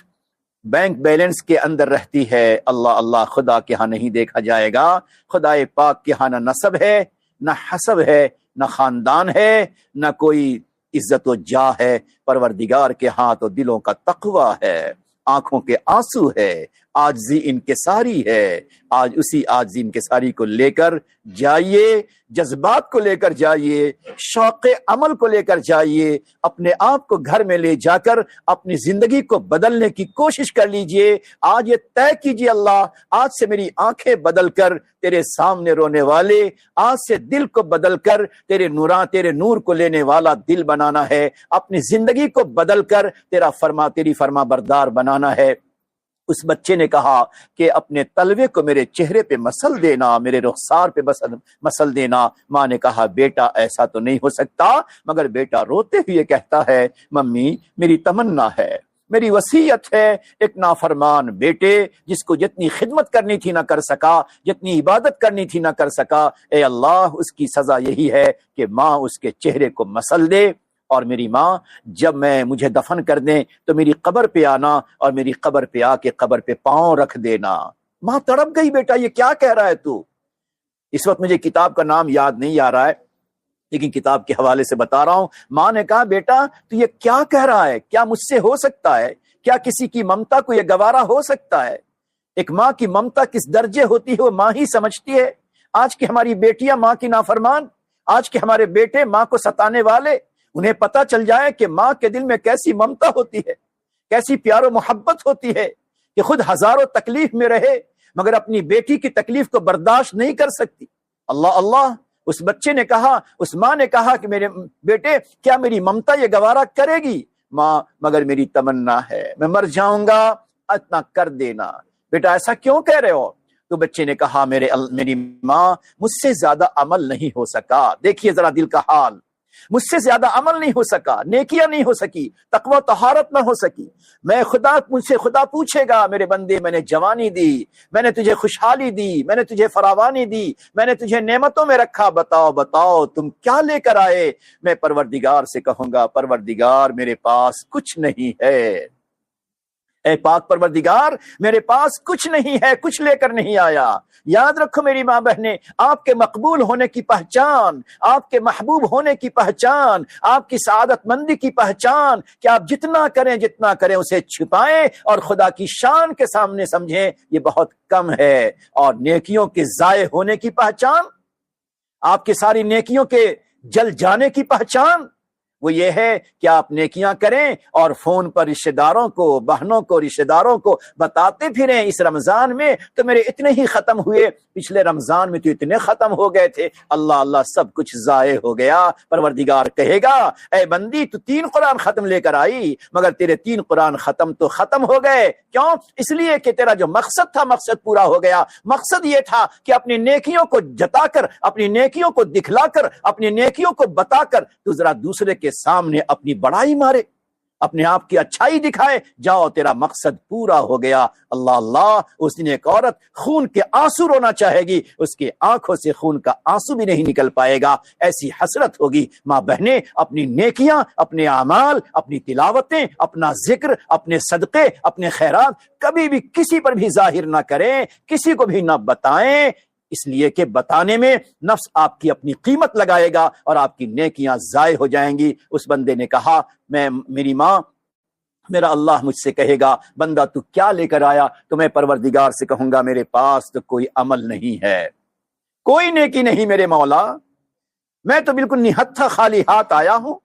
بینک بیلنس کے اندر رہتی ہے۔ اللہ اللہ، خدا کے ہاں نہیں دیکھا جائے گا، خدا پاک کے ہاں نہ نسب ہے، نہ حسب ہے، نہ خاندان ہے، نہ کوئی عزت و جاہ ہے، پروردگار کے ہاں تو دلوں کا تقوی ہے، آنکھوں کے آنسو ہے، عاجزی انکساری ہے۔ آج اسی عاجزی انکساری کو لے کر جائیے، جذبات کو لے کر جائیے، شوق عمل کو لے کر جائیے، اپنے آپ کو گھر میں لے جا کر اپنی زندگی کو بدلنے کی کوشش کر لیجئے۔ آج یہ طے کیجئے اللہ آج سے میری آنکھیں بدل کر تیرے سامنے رونے والے، آج سے دل کو بدل کر تیرے نور کو لینے والا دل بنانا ہے، اپنی زندگی کو بدل کر تیری فرما بردار بنانا ہے۔ اس بچے نے کہا کہ اپنے تلوے کو میرے چہرے پہ مسل دینا، میرے رخسار پہ مسل دینا۔ ماں نے کہا بیٹا ایسا تو نہیں ہو سکتا، مگر بیٹا روتے ہوئے کہتا ہے ممی میری تمنا ہے، میری وصیت ہے، ایک نافرمان بیٹے جس کو جتنی خدمت کرنی تھی نہ کر سکا، جتنی عبادت کرنی تھی نہ کر سکا، اے اللہ اس کی سزا یہی ہے کہ ماں اس کے چہرے کو مسل دے، اور میری ماں جب مجھے دفن کر دیں تو میری قبر پہ آنا اور میری قبر پہ آ کے قبر پہ پاؤں رکھ دینا۔ ماں تڑپ گئی، بیٹا یہ کیا کہہ رہا ہے تو؟ اس وقت مجھے کتاب کا نام یاد نہیں آ رہا ہے، لیکن کتاب کے حوالے سے بتا رہا ہوں۔ ماں نے کہا بیٹا تو یہ کیا کہہ رہا ہے؟ کیا مجھ سے ہو سکتا ہے؟ کیا کسی کی ممتا کو یہ گوارا ہو سکتا ہے؟ ایک ماں کی ممتا کس درجے ہوتی ہے وہ ماں ہی سمجھتی ہے۔ آج کی ہماری بیٹیاں ماں کی نافرمان، آج کے ہمارے بیٹے ماں کو ستانے والے، انہیں پتا چل جائے کہ ماں کے دل میں کیسی ممتا ہوتی ہے، کیسی پیار و محبت ہوتی ہے، کہ خود ہزاروں تکلیف میں رہے مگر اپنی بیٹی کی تکلیف کو برداشت نہیں کر سکتی۔ اللہ اللہ، اس بچے نے کہا، اس ماں نے کہا کہ میرے بیٹے کیا میری ممتا یہ گوارا کرے گی؟ ماں مگر میری تمنا ہے میں مر جاؤں گا، اتنا کر دینا۔ بیٹا ایسا کیوں کہہ رہے ہو؟ تو بچے نے کہا میری ماں مجھ سے زیادہ عمل نہیں ہو سکا۔ دیکھیے ذرا دل کا حال، مجھ سے زیادہ عمل نہیں ہو سکا، نیکیاں نہیں ہو سکی، تقوی طہارت نہ ہو سکی۔ مجھ سے خدا پوچھے گا میرے بندے میں نے جوانی دی، میں نے تجھے خوشحالی دی، میں نے تجھے فراوانی دی، میں نے تجھے نعمتوں میں رکھا، بتاؤ تم کیا لے کر آئے؟ میں پروردگار سے کہوں گا پروردگار میرے پاس کچھ نہیں ہے، اے پاک پروردگار میرے پاس کچھ نہیں ہے، کچھ لے کر نہیں آیا۔ یاد رکھو میری ماں بہنیں، آپ کے مقبول ہونے کی پہچان، آپ کے محبوب ہونے کی پہچان، آپ کی سعادت مندی کی پہچان کہ آپ جتنا کریں اسے چھپائیں اور خدا کی شان کے سامنے سمجھیں، یہ بہت کم ہے۔ اور نیکیوں کے ضائع ہونے کی پہچان، آپ کی ساری نیکیوں کے جل جانے کی پہچان وہ یہ ہے کہ آپ نیکیاں کریں اور فون پر رشتہ داروں کو، بہنوں کو، رشتہ داروں کو بتاتے پھریں اس رمضان میں تو میرے اتنے ہی ختم ہوئے، پچھلے رمضان میں تو اتنے ختم ہو گئے تھے، اللہ سب کچھ ضائع ہو گیا۔ پروردگار کہے گا اے بندی تو 3 قرآن ختم لے کر آئی مگر تیرے 3 قرآن ختم ہو گئے۔ کیوں؟ اس لیے کہ تیرا جو مقصد تھا مقصد پورا ہو گیا۔ مقصد یہ تھا کہ اپنی نیکیوں کو جتا کر، اپنی نیکیوں کو دکھلا کر، اپنی نیکیوں کو بتا کر تو ذرا دوسرے کے سامنے اپنی بڑائی مارے، اپنے آپ کی اچھائی دکھائے، جاؤ تیرا مقصد پورا ہو گیا۔ اللہ اس دن ایک عورت خون کے آنسو رونا چاہے گی، اس کے آنکھوں سے خون کا آنسو بھی نہیں نکل پائے گا، ایسی حسرت ہوگی۔ ماں بہنیں اپنی نیکیاں، اپنے اعمال، اپنی تلاوتیں، اپنا ذکر، اپنے صدقے، اپنے خیرات کبھی بھی کسی پر بھی ظاہر نہ کریں، کسی کو بھی نہ بتائیں، اس لیے کہ بتانے میں نفس آپ کی اپنی قیمت لگائے گا اور آپ کی نیکیاں ضائع ہو جائیں گی۔ اس بندے نے کہا میری ماں، میرا اللہ مجھ سے کہے گا بندہ تو کیا لے کر آیا؟ تو میں پروردگار سے کہوں گا میرے پاس تو کوئی عمل نہیں ہے، کوئی نیکی نہیں میرے مولا، میں تو بالکل نہتھا خالی ہاتھ آیا ہوں۔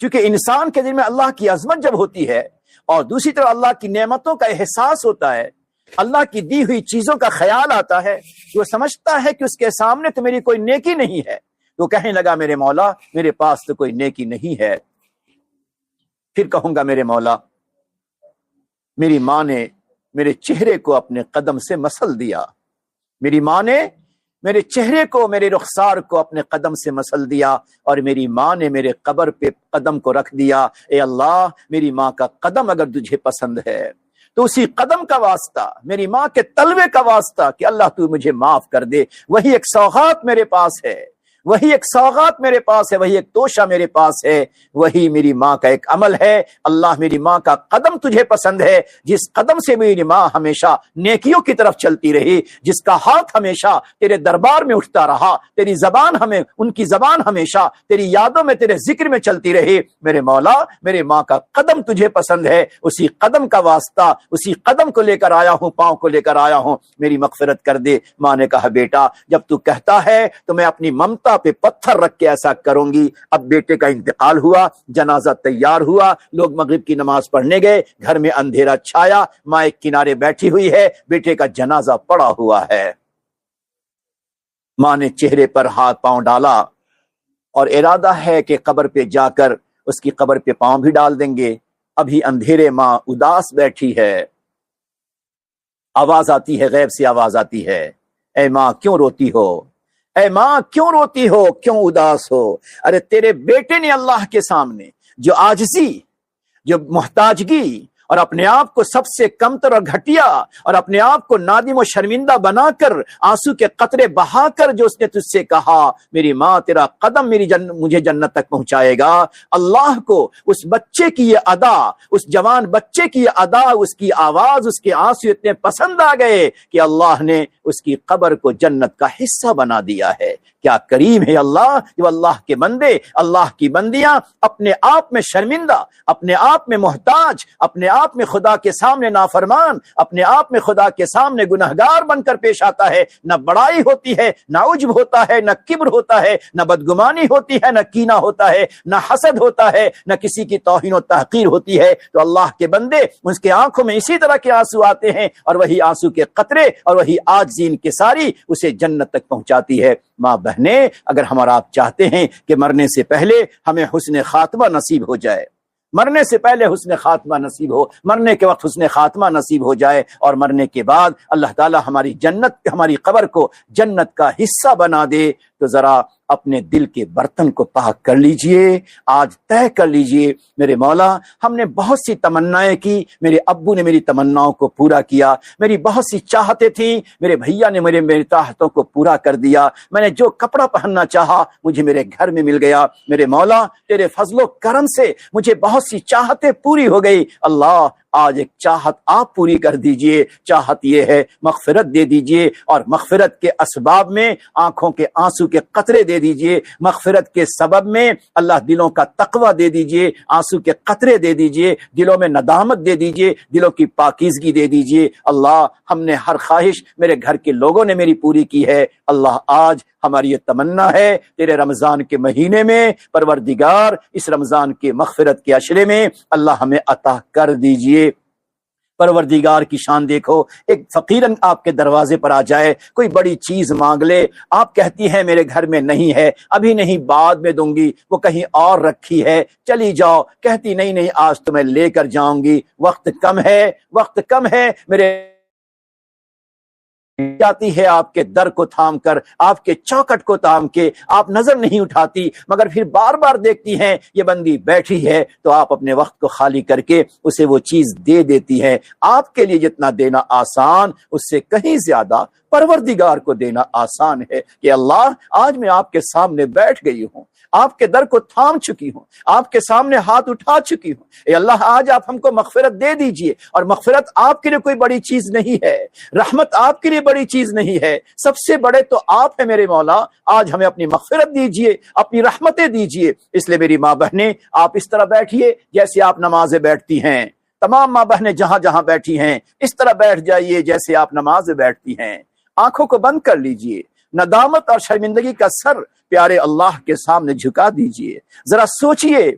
کیونکہ انسان کے دل میں اللہ کی عظمت جب ہوتی ہے اور دوسری طرف اللہ کی نعمتوں کا احساس ہوتا ہے، اللہ کی دی ہوئی چیزوں کا خیال آتا ہے، وہ سمجھتا ہے کہ اس کے سامنے تو میری کوئی نیکی نہیں ہے، تو کہنے لگا میرے مولا میرے پاس تو کوئی نیکی نہیں ہے۔ پھر کہوں گا میرے مولا میری ماں نے میرے چہرے کو اپنے قدم سے مسل دیا، میری ماں نے میرے چہرے کو، میرے رخسار کو اپنے قدم سے مسل دیا، اور میری ماں نے میرے قبر پہ قدم کو رکھ دیا۔ اے اللہ میری ماں کا قدم اگر تجھے پسند ہے تو اسی قدم کا واسطہ، میری ماں کے تلوے کا واسطہ کہ اللہ تو مجھے معاف کر دے، وہی ایک سوغات میرے پاس ہے، وہی ایک سوغات میرے پاس ہے، وہی ایک توشہ میرے پاس ہے، وہی میری ماں کا ایک عمل ہے۔ اللہ میری ماں کا قدم تجھے پسند ہے، جس قدم سے میری ماں ہمیشہ نیکیوں کی طرف چلتی رہی، جس کا ہاتھ ہمیشہ تیرے دربار میں اٹھتا رہا، تیری زبان ان کی زبان ہمیشہ تیری یادوں میں، تیرے ذکر میں چلتی رہی۔ میرے مولا میرے ماں کا قدم تجھے پسند ہے، اسی قدم کا واسطہ، اسی قدم کو لے کر آیا ہوں، پاؤں کو لے کر آیا ہوں، میری مغفرت کر دے۔ ماں نے کہا بیٹا جب تو کہتا ہے تو میں اپنی ممتا پہ پتھر رکھ کے ایسا کروں گی۔ اب بیٹے کا انتقال ہوا، جنازہ تیار ہوا، لوگ مغرب کی نماز پڑھنے گئے، گھر میں اندھیرا چھایا، ماں ایک کنارے بیٹھی ہوئی ہے، بیٹے کا جنازہ پڑا ہوا ہے۔ ماں نے چہرے پر ہاتھ پاؤں ڈالا اور ارادہ ہے کہ قبر پہ جا کر اس کی قبر پہ پاؤں بھی ڈال دیں گے۔ ابھی اندھیرے ماں اداس بیٹھی ہے، آواز آتی ہے، غیب سے آواز آتی ہے، اے ماں کیوں روتی ہو؟ اے ماں کیوں روتی ہو؟ کیوں اداس ہو؟ ارے تیرے بیٹے نے اللہ کے سامنے جو عاجزی، جو محتاجگی اور اپنے آپ کو سب سے کمتر اور گھٹیا اور اپنے آپ کو نادم و شرمندہ بنا کر آنسو کے قطرے بہا کر جو اس نے تجھ سے کہا میری ماں تیرا قدم مجھے جنت تک پہنچائے گا، اللہ کو اس بچے کی یہ ادا، اس جوان بچے کی یہ ادا، اس کی آواز، اس کے آنسو اتنے پسند آ گئے کہ اللہ نے اس کی قبر کو جنت کا حصہ بنا دیا ہے۔ کیا کریم ہے اللہ، جو اللہ کے بندے، اللہ کی بندیاں اپنے آپ میں شرمندہ، اپنے آپ میں محتاج، اپنے آپ میں خدا کے سامنے نافرمان، اپنے آپ میں خدا کے سامنے گنہگار بن کر پیش آتا ہے۔ نہ بڑائی ہوتی ہے، نہ عجب ہوتا ہے، نہ کبر ہوتا ہے، نہ بدگمانی ہوتی ہے، نہ کینہ ہوتا ہے، نہ حسد ہوتا ہے، نہ کسی کی توہین و تحقیر ہوتی ہے۔ تو اللہ کے بندے اس کے آنکھوں میں اسی طرح کے آنسو آتے ہیں، اور وہی آنسو کے قطرے اور وہی عاجزی انکساری اسے جنت تک پہنچاتی ہے۔ ماں بہنیں اگر ہم اور آپ چاہتے ہیں کہ مرنے سے پہلے ہمیں حسن خاتمہ نصیب ہو جائے، مرنے سے پہلے حسن خاتمہ نصیب ہو، مرنے کے وقت حسن خاتمہ نصیب ہو جائے، اور مرنے کے بعد اللہ تعالی ہماری قبر کو جنت کا حصہ بنا دے۔ تو ذرا اپنے دل کے برتن کو پاک کر لیجئے، آج طے کر لیجئے، میرے مولا ہم نے بہت سی تمنائیں کی، میرے ابو نے میری تمناؤں کو پورا کیا، میری بہت سی چاہتیں تھیں، میرے بھیا نے میری چاہتوں کو پورا کر دیا، میں نے جو کپڑا پہننا چاہا مجھے میرے گھر میں مل گیا، میرے مولا تیرے فضل و کرم سے مجھے بہت سی چاہتیں پوری ہو گئی، اللہ آج ایک چاہت آپ پوری کر دیجئے، چاہت یہ ہے مغفرت دے دیجئے، اور مغفرت کے اسباب میں آنکھوں کے آنسو کے قطرے دے دیجئے، مغفرت کے سبب میں اللہ دلوں کا تقوی دے دیجئے، آنسو کے قطرے دے دیجئے، دلوں میں ندامت دے دیجئے، دلوں کی پاکیزگی دے دیجئے۔ اللہ ہم نے ہر خواہش میرے گھر کے لوگوں نے میری پوری کی ہے، اللہ آج ہماری یہ تمنا ہے تیرے رمضان کے مہینے میں پروردگار اس رمضان کے مغفرت کے عشرے میں اللہ ہمیں عطا کر دیجئے۔ پروردگار کی شان دیکھو، ایک فقیرن آپ کے دروازے پر آ جائے، کوئی بڑی چیز مانگ لے، آپ کہتی ہیں میرے گھر میں نہیں ہے، ابھی نہیں بعد میں دوں گی، وہ کہیں اور رکھی ہے، چلی جاؤ، کہتی نہیں آج تو میں لے کر جاؤں گی، وقت کم ہے، میرے جاتی ہے آپ کے در کو تھام کر، آپ کے چوکٹ کو تھام کے، آپ نظر نہیں اٹھاتی، مگر پھر بار بار دیکھتی ہیں یہ بندی بیٹھی ہے، تو آپ اپنے وقت کو خالی کر کے اسے وہ چیز دے دیتی ہے۔ آپ کے لیے جتنا دینا آسان، اس سے کہیں زیادہ پروردگار کو دینا آسان ہے کہ اللہ آج میں آپ کے سامنے بیٹھ گئی ہوں، آپ کے در کو تھام چکی ہوں، آپ کے سامنے ہاتھ اٹھا چکی ہوں، اے اللہ آج آپ ہم کو مغفرت دے دیجئے، اور مغفرت آپ کے لیے کوئی بڑی چیز نہیں ہے، رحمت آپ کے لیے بڑی چیز نہیں ہے، سب سے بڑے تو آپ ہیں میرے مولا، آج ہمیں اپنی مغفرت دیجئے، اپنی رحمتیں دیجئے۔ اس لیے میری ماں بہنیں آپ اس طرح بیٹھیے جیسے آپ نمازیں بیٹھتی ہیں، تمام ماں بہنیں جہاں جہاں بیٹھی ہیں اس طرح بیٹھ جائیے جیسے آپ نمازیں بیٹھتی ہیں، آنکھوں کو بند کر لیجئے، ندامت اور شرمندگی کا سر پیارے اللہ کے سامنے جھکا دیجئے، ذرا سوچئے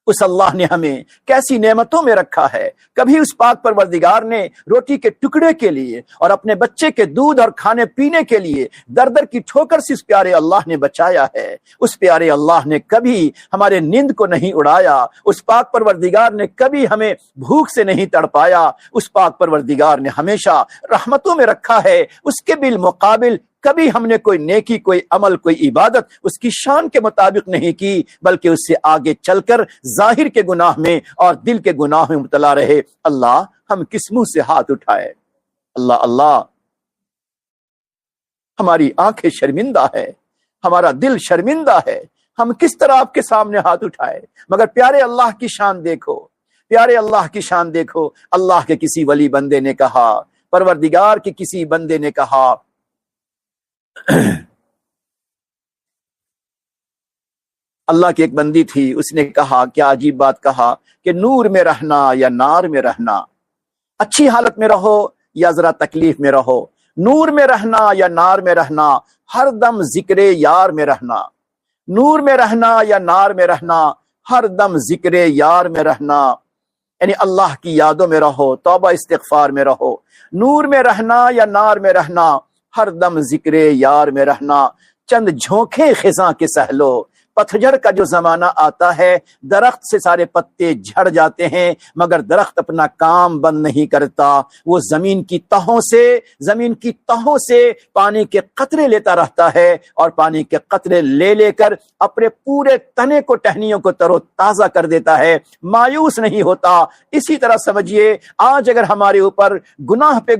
اس اللہ نے ہمیں کیسی نعمتوں میں رکھا ہے، کبھی اس پاک پروردگار نے روٹی کے ٹکڑے کے لیے اور اپنے بچے کے دودھ اور کھانے پینے کے لیے در در کی ٹھوکر سے اس پیارے اللہ نے بچایا ہے، اس پیارے اللہ نے کبھی ہمارے نیند کو نہیں اڑایا، اس پاک پروردگار نے کبھی ہمیں بھوک سے نہیں تڑپایا، اس پاک پروردگار نے ہمیشہ رحمتوں میں رکھا ہے، اس کے بالمقابل کبھی ہم نے کوئی نیکی، کوئی عمل، کوئی عبادت اس کی شان کے مطابق نہیں کی، بلکہ اس سے آگے چل کر ظاہر کے گناہ میں اور دل کے گناہ میں مبتلا رہے۔ اللہ ہم کس منہ سے ہاتھ اٹھائے؟ اللہ ہماری آنکھیں شرمندہ ہے، ہمارا دل شرمندہ ہے، ہم کس طرح آپ کے سامنے ہاتھ اٹھائے؟ مگر پیارے اللہ کی شان دیکھو، پیارے اللہ کی شان دیکھو۔ اللہ کے کسی ولی بندے نے کہا، پروردگار کے کسی بندے نے کہا، اللہ کی ایک بندی تھی، اس نے کہا، کیا عجیب بات کہا کہ نور میں رہنا یا نار میں رہنا، اچھی حالت میں رہو یا ذرا تکلیف میں رہو، نور میں رہنا یا نار میں رہنا، ہر دم ذکر یار میں رہنا، نور میں رہنا یا نار میں رہنا، ہر دم ذکر یار میں رہنا، یعنی اللہ کی یادوں میں رہو، توبہ استغفار میں رہو، نور میں رہنا یا نار میں رہنا، ہر دم ذکر یار میں رہنا، چند جھونکے خزاں کے سہلو، پتجھڑ کا جو زمانہ آتا ہے درخت سے سارے پتے جھڑ جاتے ہیں مگر درخت اپنا کام بند نہیں کرتا، وہ زمین کی تہوں سے پانی کے قطرے لیتا رہتا ہے اور پانی کے قطرے لے لے کر اپنے پورے تنے کو، ٹہنیوں کو تر و تازہ کر دیتا ہے، مایوس نہیں ہوتا۔ اسی طرح سمجھیے آج اگر ہمارے اوپر گناہ پہ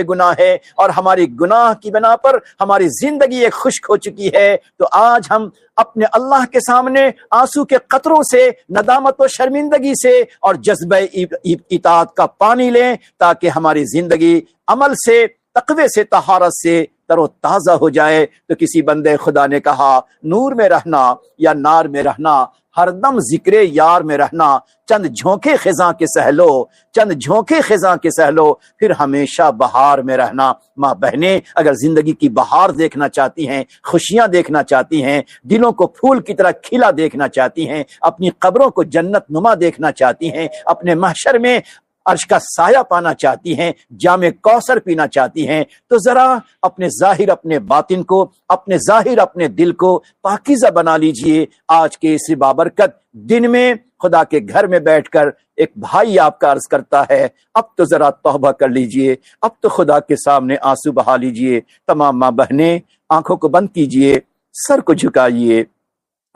گناہ ہے اور ہماری گناہ کی بنا پر ہماری زندگی ایک خشک ہو چکی ہے، تو آج ہم اپنے اللہ کے سامنے آنسو کے قطروں سے، ندامت و شرمندگی سے اور جذبہ اطاعت کا پانی لیں تاکہ ہماری زندگی عمل سے، تقوی سے، طہارت سے تر و تازہ ہو جائے۔ تو کسی بندے خدا نے کہا، نور میں رہنا یا نار میں رہنا، ہر دم ذکر یار میں رہنا، چند جھونکے خزاں کے سہلو، پھر ہمیشہ بہار میں رہنا۔ ماں بہنیں اگر زندگی کی بہار دیکھنا چاہتی ہیں، خوشیاں دیکھنا چاہتی ہیں، دلوں کو پھول کی طرح کھلا دیکھنا چاہتی ہیں، اپنی قبروں کو جنت نما دیکھنا چاہتی ہیں، اپنے محشر میں عرش کا سایہ پانا چاہتی ہیں، جام کوثر پینا چاہتی ہیں، تو ذرا اپنے ظاہر اپنے باطن کو، اپنے ظاہر اپنے دل کو پاکیزہ بنا لیجئے۔ آج کے اس بابرکت دن میں خدا کے گھر میں بیٹھ کر ایک بھائی آپ کا عرض کرتا ہے، اب تو ذرا توبہ کر لیجئے، اب تو خدا کے سامنے آنسو بہا لیجئے۔ تمام ماں بہنیں آنکھوں کو بند کیجئے، سر کو جھکائیے،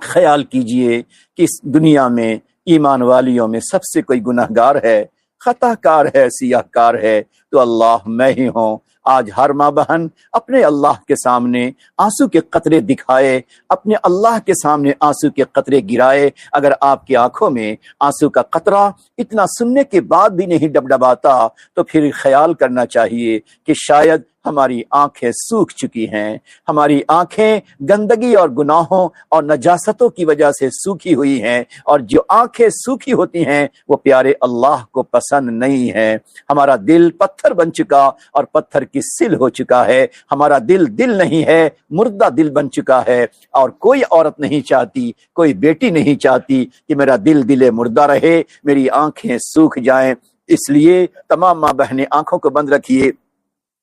خیال کیجئے کہ اس دنیا میں ایمان والیوں میں سب سے کوئی گناہ گار ہے، خطا کار ہے، سیاہ کار ہے تو اللہ میں ہی ہوں۔ آج ہر ماں بہن اپنے اللہ کے سامنے آنسو کے قطرے دکھائے، اپنے اللہ کے سامنے آنسو کے قطرے گرائے۔ اگر آپ کی آنکھوں میں آنسو کا قطرہ اتنا سننے کے بعد بھی نہیں ڈبڈباتا تو پھر خیال کرنا چاہیے کہ شاید ہماری آنکھیں سوکھ چکی ہیں، ہماری آنکھیں گندگی اور گناہوں اور نجاستوں کی وجہ سے سوکھی ہوئی ہیں، اور جو آنکھیں سوکھی ہوتی ہیں وہ پیارے اللہ کو پسند نہیں ہیں۔ ہمارا دل پتھر بن چکا اور پتھر کی سل ہو چکا ہے، ہمارا دل دل نہیں ہے، مردہ دل بن چکا ہے، اور کوئی عورت نہیں چاہتی، کوئی بیٹی نہیں چاہتی کہ میرا دل مردہ رہے، میری آنکھیں سوکھ جائیں۔ اس لیے تمام ماں بہنیں آنکھوں کو بند رکھیے،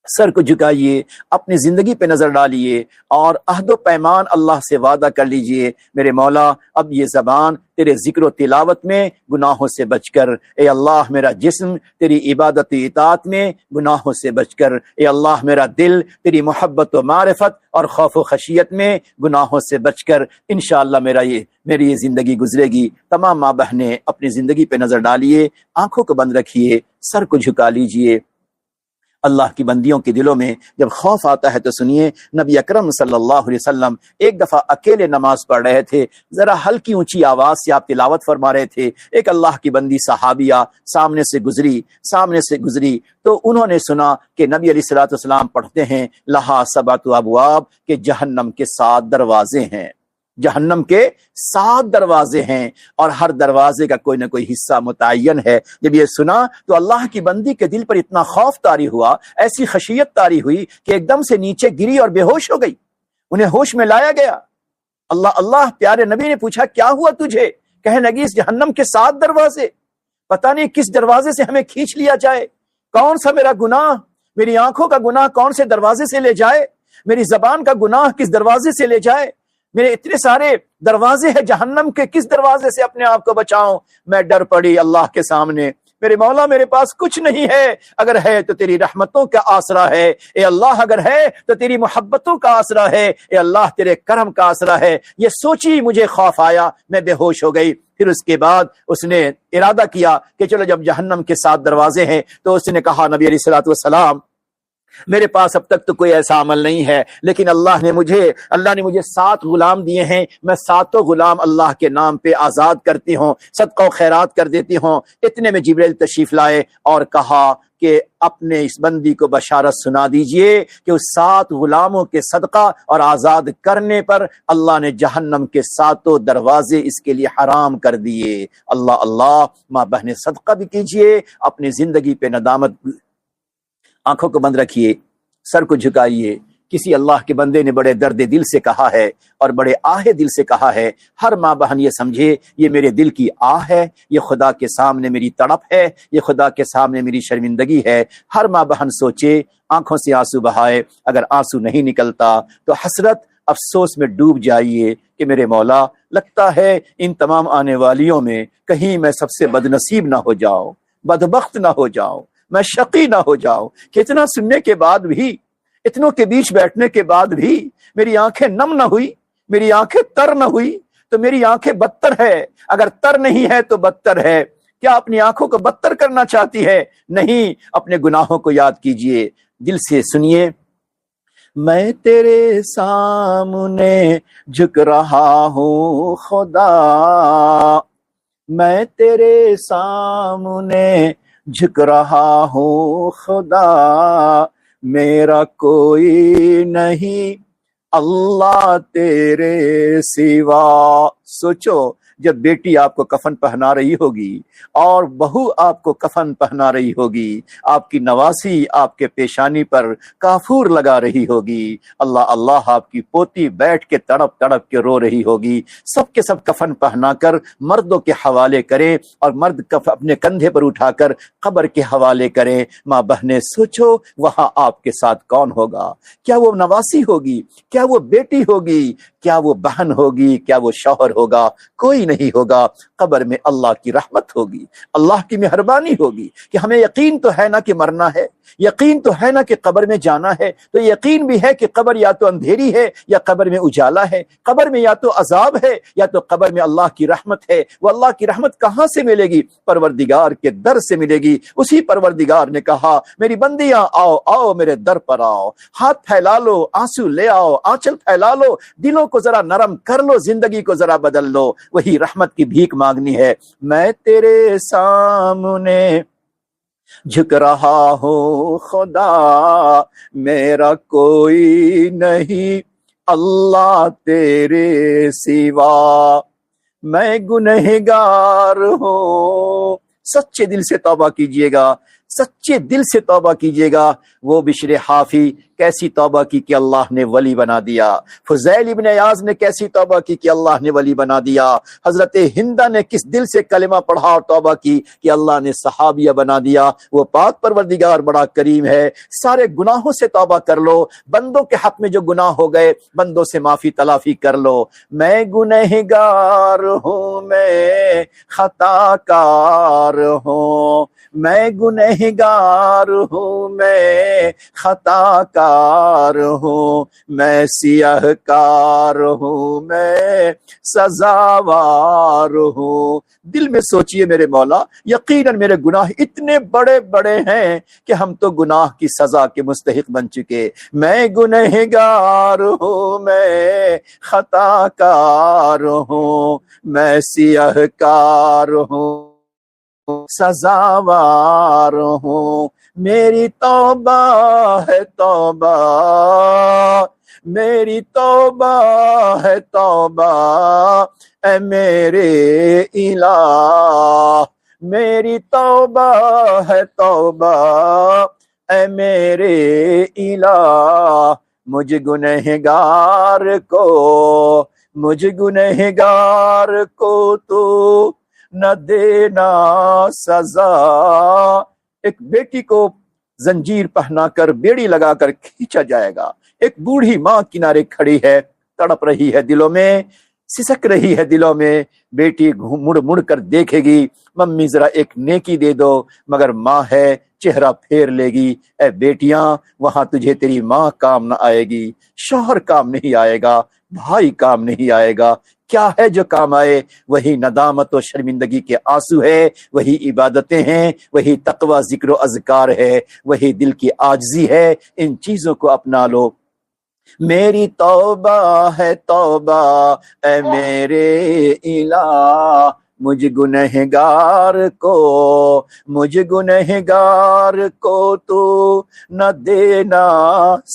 سر کو جھکائیے، اپنی زندگی پہ نظر ڈالیے اور عہد و پیمان اللہ سے وعدہ کر لیجئے، میرے مولا اب یہ زبان تیرے ذکر و تلاوت میں گناہوں سے بچ کر، اے اللہ میرا جسم تیری عبادت و اطاعت میں گناہوں سے بچ کر، اے اللہ میرا دل تیری محبت و معرفت اور خوف و خشیت میں گناہوں سے بچ کر انشاءاللہ میری یہ زندگی گزرے گی۔ تمام ماں بہنیں اپنی زندگی پہ نظر ڈالیے، آنکھوں کو بند رکھیے، سر کو جھکا لیجئے۔ اللہ کی بندیوں کے دلوں میں جب خوف آتا ہے تو سنیے، نبی اکرم صلی اللہ علیہ وسلم ایک دفعہ اکیلے نماز پڑھ رہے تھے، ذرا ہلکی اونچی آواز سے آپ تلاوت فرما رہے تھے، ایک اللہ کی بندی صحابیہ سامنے سے گزری تو انہوں نے سنا کہ نبی علیہ الصلوۃ والسلام پڑھتے ہیں لہا سبعۃ ابواب، کہ جہنم کے 7 دروازے ہیں، جہنم کے 7 دروازے ہیں اور ہر دروازے کا کوئی نہ کوئی حصہ متعین ہے۔ جب یہ سنا تو اللہ کی بندی کے دل پر اتنا خوف طاری ہوا، ایسی خشیت طاری ہوئی کہ ایک دم سے نیچے گری اور بے ہوش ہو گئی، انہیں ہوش میں لایا گیا۔ اللہ پیارے نبی نے پوچھا کیا ہوا تجھے؟ کہنے لگی اس جہنم کے 7 دروازے، پتہ نہیں کس دروازے سے ہمیں کھینچ لیا جائے، کون سا میرا گناہ، میری آنکھوں کا گناہ کون سے دروازے سے لے جائے، میری زبان کا گناہ کس دروازے سے لے جائے، میرے اتنے سارے دروازے ہیں جہنم کے، کس دروازے سے اپنے آپ کو بچاؤں۔ میں ڈر پڑی اللہ کے سامنے، میرے مولا میرے پاس کچھ نہیں ہے، اگر ہے تو تیری رحمتوں کا آسرا ہے، اے اللہ اگر ہے تو تیری محبتوں کا آسرا ہے، اے اللہ تیرے کرم کا آسرا ہے۔ یہ سوچی مجھے خوف آیا، میں بے ہوش ہو گئی۔ پھر اس کے بعد اس نے ارادہ کیا کہ چلو جب جہنم کے 7 دروازے ہیں تو اس نے کہا نبی علیہ الصلوۃ والسلام میرے پاس اب تک تو کوئی ایسا عمل نہیں ہے، لیکن اللہ نے مجھے 7 غلام دیے ہیں، میں 7 غلام اللہ کے نام پہ آزاد کرتی ہوں، صدقہ و خیرات کر دیتی ہوں۔ اتنے میں جبریل تشریف لائے اور کہا کہ اپنے اس بندی کو بشارت سنا دیجئے کہ اس 7 غلاموں کے صدقہ اور آزاد کرنے پر اللہ نے جہنم کے 7 دروازے اس کے لیے حرام کر دیے۔ اللہ ماں بہنیں صدقہ بھی کیجئے، اپنی زندگی پہ ندامت، آنکھوں کو بند رکھیے، سر کو جھکائیے۔ کسی اللہ کے بندے نے بڑے درد دل سے کہا ہے اور بڑے آہ دل سے کہا ہے، ہر ماں بہن یہ سمجھے یہ میرے دل کی آہ ہے، یہ خدا کے سامنے میری تڑپ ہے، یہ خدا کے سامنے میری شرمندگی ہے۔ ہر ماں بہن سوچے، آنکھوں سے آنسو بہائے، اگر آنسو نہیں نکلتا تو حسرت افسوس میں ڈوب جائیے کہ میرے مولا لگتا ہے ان تمام آنے والیوں میں کہیں میں سب سے بد نصیب نہ ہو جاؤں، بدبخت نہ ہو جاؤں، میں شقی نہ ہو جاؤں کہ اتنا سننے کے بعد بھی، اتنوں کے بیچ بیٹھنے کے بعد بھی میری آنکھیں نم نہ ہوئی، میری آنکھیں تر نہ ہوئی تو میری آنکھیں بدتر ہے، اگر تر نہیں ہے تو بدتر ہے۔ کیا اپنی آنکھوں کو بدتر کرنا چاہتی ہے؟ نہیں، اپنے گناہوں کو یاد کیجئے، دل سے سنیے۔ میں تیرے سامنے جھک رہا ہوں خدا، میں تیرے سامنے جھک رہا ہوں خدا، میرا کوئی نہیں اللہ تیرے سوا۔ سوچو جب بیٹی آپ کو کفن پہنا رہی ہوگی اور بہو آپ کو کفن پہنا رہی ہوگی، آپ کی نواسی آپ کے پیشانی پر کافور لگا رہی ہوگی، اللہ اللہ آپ کی پوتی بیٹھ کے تڑپ تڑپ کے رو رہی ہوگی، سب کے سب کفن پہنا کر مردوں کے حوالے کریں اور مرد اپنے کندھے پر اٹھا کر قبر کے حوالے کریں۔ ماں بہنیں سوچو وہاں آپ کے ساتھ کون ہوگا؟ کیا وہ نواسی ہوگی؟ کیا وہ بیٹی ہوگی؟ کیا وہ بہن ہوگی؟ کیا وہ شوہر ہوگا؟ کوئی نہیں ہوگا۔ قبر میں اللہ کی رحمت ہوگی، اللہ کی مہربانی ہوگی کہ ہمیں یقین تو ہے نا کہ مرنا ہے، یقین تو ہے نا کہ قبر میں جانا ہے، تو یقین بھی ہے کہ قبر یا تو اندھیری ہے یا قبر میں اجالا ہے، قبر میں یا تو عذاب ہے یا تو قبر میں اللہ کی رحمت ہے۔ وہ اللہ کی رحمت کہاں سے ملے گی؟ پروردگار کے در سے ملے گی۔ اسی پروردگار نے کہا میری بندیاں آؤ آؤ میرے در پر آؤ، ہاتھ پھیلا لو، آنسو لے آؤ، آنچل پھیلا لو، دلوں کو ذرا نرم کر لو، زندگی کو ذرا بدل لو۔ وہی رحمت کی بھیک مانگنی ہے۔ میں تیرے سامنے جھک رہا ہوں خدا، میرا کوئی نہیں اللہ تیرے سوا، میں گنہگار ہوں۔ سچے دل سے توبہ کیجئے گا، سچے دل سے توبہ کیجئے گا۔ وہ بشر حافی کیسی توبہ کی کہ اللہ نے ولی بنا دیا، فضیل ابن عیاض نے کیسی توبہ کی کہ اللہ نے ولی بنا دیا، حضرت ہندہ نے کس دل سے کلمہ پڑھا اور توبہ کی کہ اللہ نے صحابیہ بنا دیا۔ وہ پاک پروردگار بڑا کریم ہے۔ سارے گناہوں سے توبہ کر لو، بندوں کے حق میں جو گناہ ہو گئے بندوں سے معافی تلافی کر لو۔ میں گنہگار ہوں، میں خطا کار ہوں، میں گنہگار ہوں، میں خطا کار ہوں، میں سیاہ کار ہوں، میں سزاوار ہوں۔ دل میں سوچئے میرے مولا، یقیناً میرے گناہ اتنے بڑے بڑے ہیں کہ ہم تو گناہ کی سزا کے مستحق بن چکے۔ میں گنہگار ہوں، میں خطا کار ہوں، میں سیاہ کار ہوں، سزاوار ہوں۔ میری توبہ ہے توبہ، میری توبہ ہے توبہ، اے میرے الہ، میری توبہ ہے توبہ، اے میرے الہ، مجھ گنہگار کو، مجھ گنہگار کو تو نہ دینا سزا۔ ایک بیٹی کو زنجیر پہنا کر بیڑی لگا کر کھینچا جائے گا، ایک بوڑھی ماں کنارے کھڑی ہے، تڑپ رہی ہے دلوں میں، سسک رہی ہے دلوں میں۔ بیٹی مڑ مڑ کر دیکھے گی، ممی ذرا ایک نیکی دے دو، مگر ماں ہے چہرہ پھیر لے گی۔ اے بیٹیاں، وہاں تجھے تیری ماں کام نہ آئے گی، شوہر کام نہیں آئے گا، بھائی کام نہیں آئے گا۔ کیا ہے جو کام آئے؟ وہی ندامت و شرمندگی کے آنسو ہے، وہی عبادتیں ہیں، وہی تقوی ذکر و اذکار ہے، وہی دل کی عاجزی ہے۔ ان چیزوں کو اپنا لو۔ میری توبہ ہے توبہ، اے میرے الہ، مجھ گنہگار کو، مجھ گنہگار کو تو نہ دینا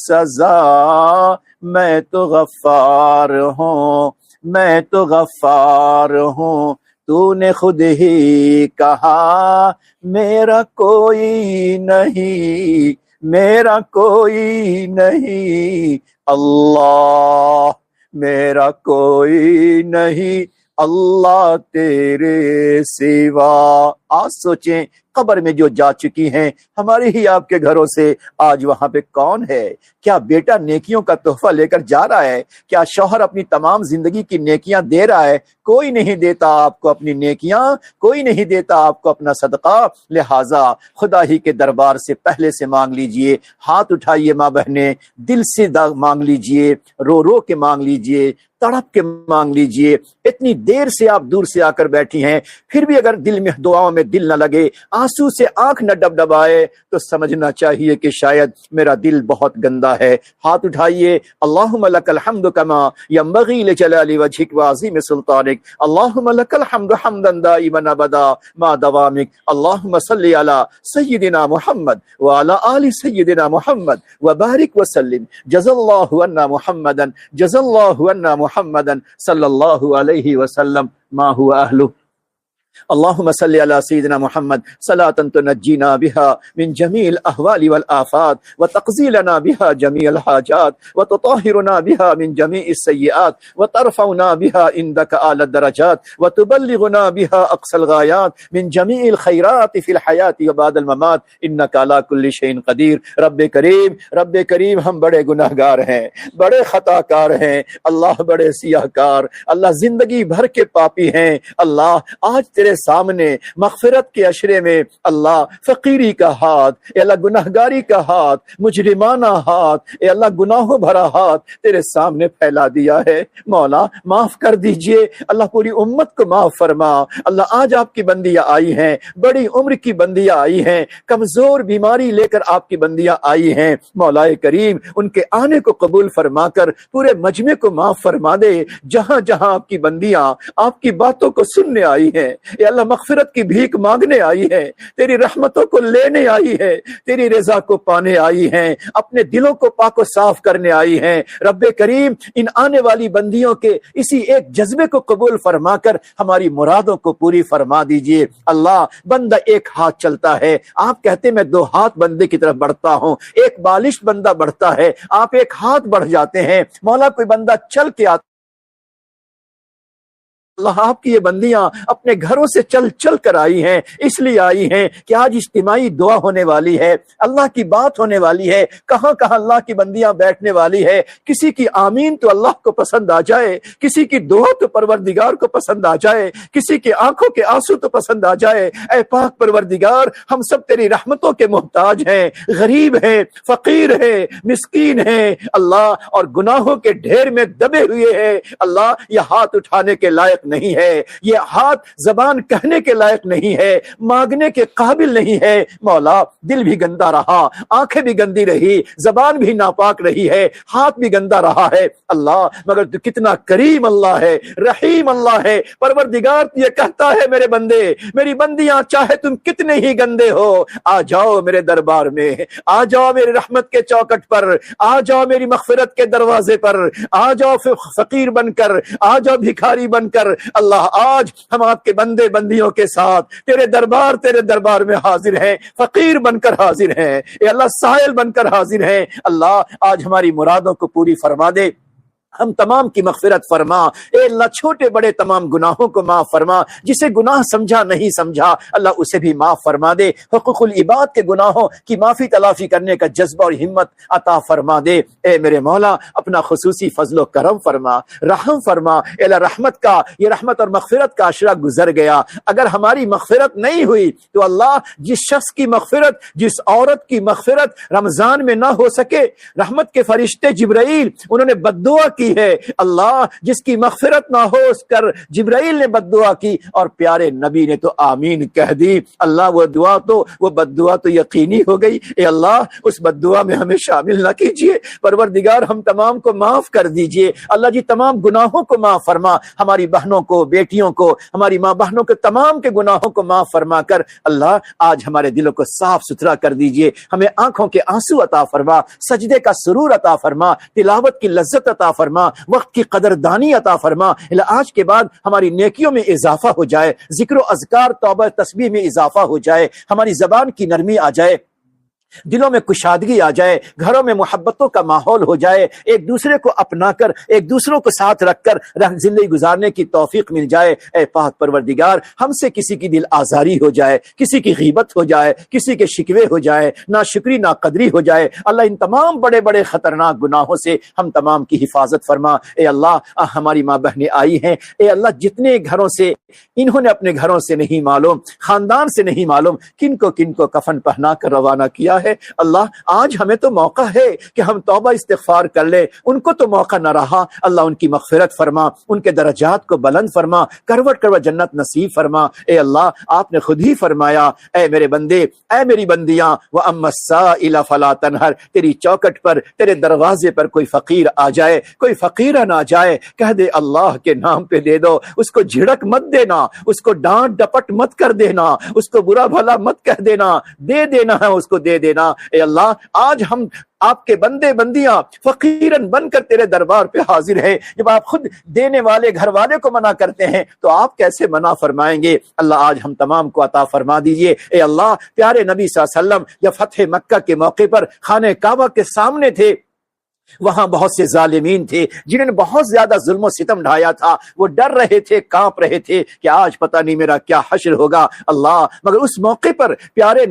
سزا۔ میں تو غفار ہوں، میں تو غفار ہوں، تو نے خود ہی کہا میرا کوئی نہیں، میرا کوئی نہیں اللہ، میرا کوئی نہیں اللہ تیرے سوا۔ آج سوچیں قبر میں جو جا چکی ہیں ہمارے ہی آپ کے گھروں سے، آج وہاں پہ کون ہے؟ کیا بیٹا نیکیوں کا تحفہ لے کر جا رہا ہے؟ کیا شوہر اپنی تمام زندگی کی نیکیاں دے رہا ہے؟ کوئی نہیں دیتا آپ کو اپنی نیکیاں، کوئی نہیں دیتا آپ کو اپنا صدقہ۔ لہٰذا خدا ہی کے دربار سے پہلے سے مانگ لیجئے، ہاتھ اٹھائیے ماں بہنیں، دل سے مانگ لیجئے، رو رو کے مانگ لیجئے، تڑپ کے مانگ لیجئے۔ اتنی دیر سے آپ دور سے آ کر بیٹھی ہیں، پھر بھی اگر دل میں دعاؤں میں دل نہ لگے، آنسو آنسو سے آنکھ نہ ڈبڈبائے تو سمجھنا چاہیے کہ شاید میرا دل بہت گندا ہے۔ ہاتھ اٹھائیے، اللہم لک الحمد کما ینبغی لجلال وجہک وعظیم سلطانک، اللہم لک الحمد حمدا دائما ابدا ما دوامک، اللہم صلی علی سیدنا محمد وعلی آل سیدنا محمد وبارک وسلم، جزا اللہ عنا محمدا، جزا اللہ عنا محمدا صلی اللہ علیہ وسلم ما هو اہلہ۔ اللهم صل على سيدنا محمد صلاة تنجينا بها من جميع الأهوال والآفات وتقضي لنا بها جميع الحاجات وتطهرنا بها من جميع السيئات وترفعنا بها عندك أعلى الدرجات وتبلغنا بها أقصى الغايات من جميع الخيرات في الحياة وبعد الممات إنك على كل شيء قدير۔ رب کریم ہم بڑے گناہگار ہیں، بڑے خطا کار ہیں اللہ، بڑے سیاہ کار اللہ، زندگی بھر کے پاپی ہیں اللہ۔ آج تیرے سامنے مغفرت کے عشرے میں اللہ فقیری کا ہاتھ، اے اللہ گناہگاری کا ہاتھ، مجرمانہ ہاتھ، اے اللہ گناہوں بھرا ہاتھ تیرے سامنے پھیلا دیا ہے۔ مولا معاف کر دیجئے اللہ، پوری امت کو معاف فرما اللہ۔ آج آپ کی بندیاں آئی ہیں، بڑی عمر کی بندیاں آئی ہیں، کمزور بیماری لے کر آپ کی بندیاں آئی ہیں، مولا کریم ان کے آنے کو قبول فرما کر پورے مجمع کو معاف فرما دے۔ جہاں جہاں آپ کی بندیاں آپ کی باتوں کو سننے آئی ہیں، اے اللہ مغفرت کی بھیک مانگنے آئی ہے، تیری رحمتوں کو لینے آئی ہے، تیری رضا کو پانے آئی ہیں، اپنے دلوں کو پاک و صاف کرنے آئی ہیں۔ رب کریم ان آنے والی بندیوں کے اسی ایک جذبے کو قبول فرما کر ہماری مرادوں کو پوری فرما دیجئے۔ اللہ بندہ ایک ہاتھ چلتا ہے، آپ کہتے ہیں میں 2 ہاتھ بندے کی طرف بڑھتا ہوں، ایک بالش بندہ بڑھتا ہے، آپ ایک ہاتھ بڑھ جاتے ہیں۔ مولا کوئی بندہ چل کے آتا اللہ، آپ کی یہ بندیاں اپنے گھروں سے چل چل کر آئی ہیں، اس لیے آئی ہیں کہ آج اجتماعی دعا ہونے والی ہے، اللہ کی بات ہونے والی ہے، کہاں کہاں اللہ کی بندیاں بیٹھنے والی ہے۔ کسی کی آمین تو اللہ کو پسند آ جائے، کسی کی دعا تو پروردگار کو پسند آ جائے، کسی کی آنکھوں کے آنسو تو پسند آ جائے۔ اے پاک پروردگار، ہم سب تیری رحمتوں کے محتاج ہیں، غریب ہیں، فقیر ہیں، مسکین ہیں اللہ، اور گناہوں کے ڈھیر میں دبے ہوئے ہیں اللہ۔ یہ ہاتھ اٹھانے کے لائق نہیں ہے، یہ ہاتھ زبان کہنے کے لائق نہیں ہے، مانگنے کے قابل نہیں ہے۔ مولا دل بھی گندا رہا، آنکھیں بھی گندی رہی، زبان بھی ناپاک رہی ہے، ہاتھ بھی گندا رہا ہے اللہ، مگر تو کتنا کریم اللہ ہے، رحیم اللہ ہے۔ پروردگار یہ کہتا ہے میرے بندے، میری بندیاں چاہے تم کتنے ہی گندے ہو، آ جاؤ میرے دربار میں، آ جاؤ میری رحمت کے چوکٹ پر، آ جاؤ میری مغفرت کے دروازے پر، آ جاؤ فقیر بن کر، آ جاؤ بھکاری بن کر اللہ۔ آج ہم آپ کے بندے بندیوں کے ساتھ تیرے دربار میں حاضر ہیں، فقیر بن کر حاضر ہیں، اے اللہ سائل بن کر حاضر ہیں اللہ۔ آج ہماری مرادوں کو پوری فرما دے، ہم تمام کی مغفرت فرما اے اللہ، چھوٹے بڑے تمام گناہوں کو معاف فرما، جسے گناہ سمجھا نہیں سمجھا اللہ اسے بھی معاف فرما دے، حقوق العباد کے گناہوں کی معافی تلافی کرنے کا جذبہ اور ہمت عطا فرما دے۔ اے میرے مولا اپنا خصوصی فضل و کرم فرما، رحم فرما۔ اے اللہ رحمت کا، یہ رحمت اور مغفرت کا عشرہ گزر گیا، اگر ہماری مغفرت نہیں ہوئی تو اللہ جس شخص کی مغفرت، جس عورت کی مغفرت رمضان میں نہ ہو سکے، رحمت کے فرشتے جبرائیل انہوں نے بد دعا کی ہے اللہ، جس کی مغفرت نہ ہو اس کر جبرائیل نے بد دعا کی اور پیارے نبی نے تو آمین کہہ دی اللہ۔ وہ بد دعا تو یقینی ہو گئی، اے اللہ اس بد دعا میں ہمیں شامل نہ کیجیے، پروردگار ہم تمام کو معاف کر دیجیے اللہ جی، تمام گناہوں کو معاف فرما، ہماری بہنوں کو، بیٹیوں کو، ہماری ماں بہنوں کے تمام کے گناہوں کو معاف فرما کر اللہ آج ہمارے دلوں کو صاف ستھرا کر دیجیے، ہمیں آنکھوں کے آنسو عطا فرما، سجدے کا سرور عطا فرما، تلاوت کی لذت عطا فرما، وقت کی قدردانی عطا فرما۔ آج کے بعد ہماری نیکیوں میں اضافہ ہو جائے، ذکر و اذکار توبہ تسبیح میں اضافہ ہو جائے، ہماری زبان کی نرمی آ جائے، دلوں میں کشادگی آ جائے، گھروں میں محبتوں کا ماحول ہو جائے، ایک دوسرے کو اپنا کر، ایک دوسروں کو ساتھ رکھ کر زندگی گزارنے کی توفیق مل جائے۔ اے پاک پروردگار، ہم سے کسی کی دل آزاری ہو جائے، کسی کی غیبت ہو جائے، کسی کے شکوے ہو جائے، ناشکری ناقدری ہو جائے اللہ، ان تمام بڑے بڑے خطرناک گناہوں سے ہم تمام کی حفاظت فرما۔ اے اللہ ہماری ماں بہنیں آئی ہیں، اے اللہ جتنے گھروں سے انہوں نے اپنے گھروں سے نہیں معلوم، خاندان سے نہیں معلوم کن کو کفن پہنا کر روانہ کیا ہے۔ اللہ آج ہمیں تو موقع ہے کہ ہم توبہ استغفار کر لیں، ان کو تو موقع نہ رہا۔ اللہ ان کی مغفرت فرما، ان کے درجات کو بلند فرما، کروٹ کروٹ جنت نصیب فرما۔ اے اللہ آپ نے خود ہی فرمایا، اے میرے بندے، اے میری بندیاں، وَأَمَّا السَّائِلَ فَلَا تَنْهَرْ، تیری چوکٹ پر، تیرے دروازے پر کوئی فقیر آ جائے، کوئی فقیرن آ جائے، کہہ دے اللہ کے نام پہ دے دو، اس کو جھڑک مت دینا، اس کو ڈانٹ ڈپٹ مت کر دینا، اس کو برا بھلا مت کہہ دینا، دے دینا ہے اس کو دے دینا۔ اے اللہ آج ہم آپ کے بندے بندیاں فقیرن بن کر تیرے دربار پہ حاضر ہیں۔ جب آپ خود دینے والے گھر والے کو منع کرتے ہیں تو آپ کیسے منع فرمائیں گے؟ اللہ آج ہم تمام کو عطا فرما دیجئے۔ اے اللہ پیارے نبی صلی اللہ علیہ وسلم یا فتح مکہ کے موقع پر خانہ کعبہ کے سامنے تھے، وہاں بہت سے ظالمین تھے جنہوں نے بہت زیادہ ظلم و ستم ڈھایا تھا، وہ ڈر رہے تھے، کانپ رہے تھے کہ آج پتہ نہیں میرا کیا حشر ہوگا۔ اللہ مگر اس موقع پر پیارے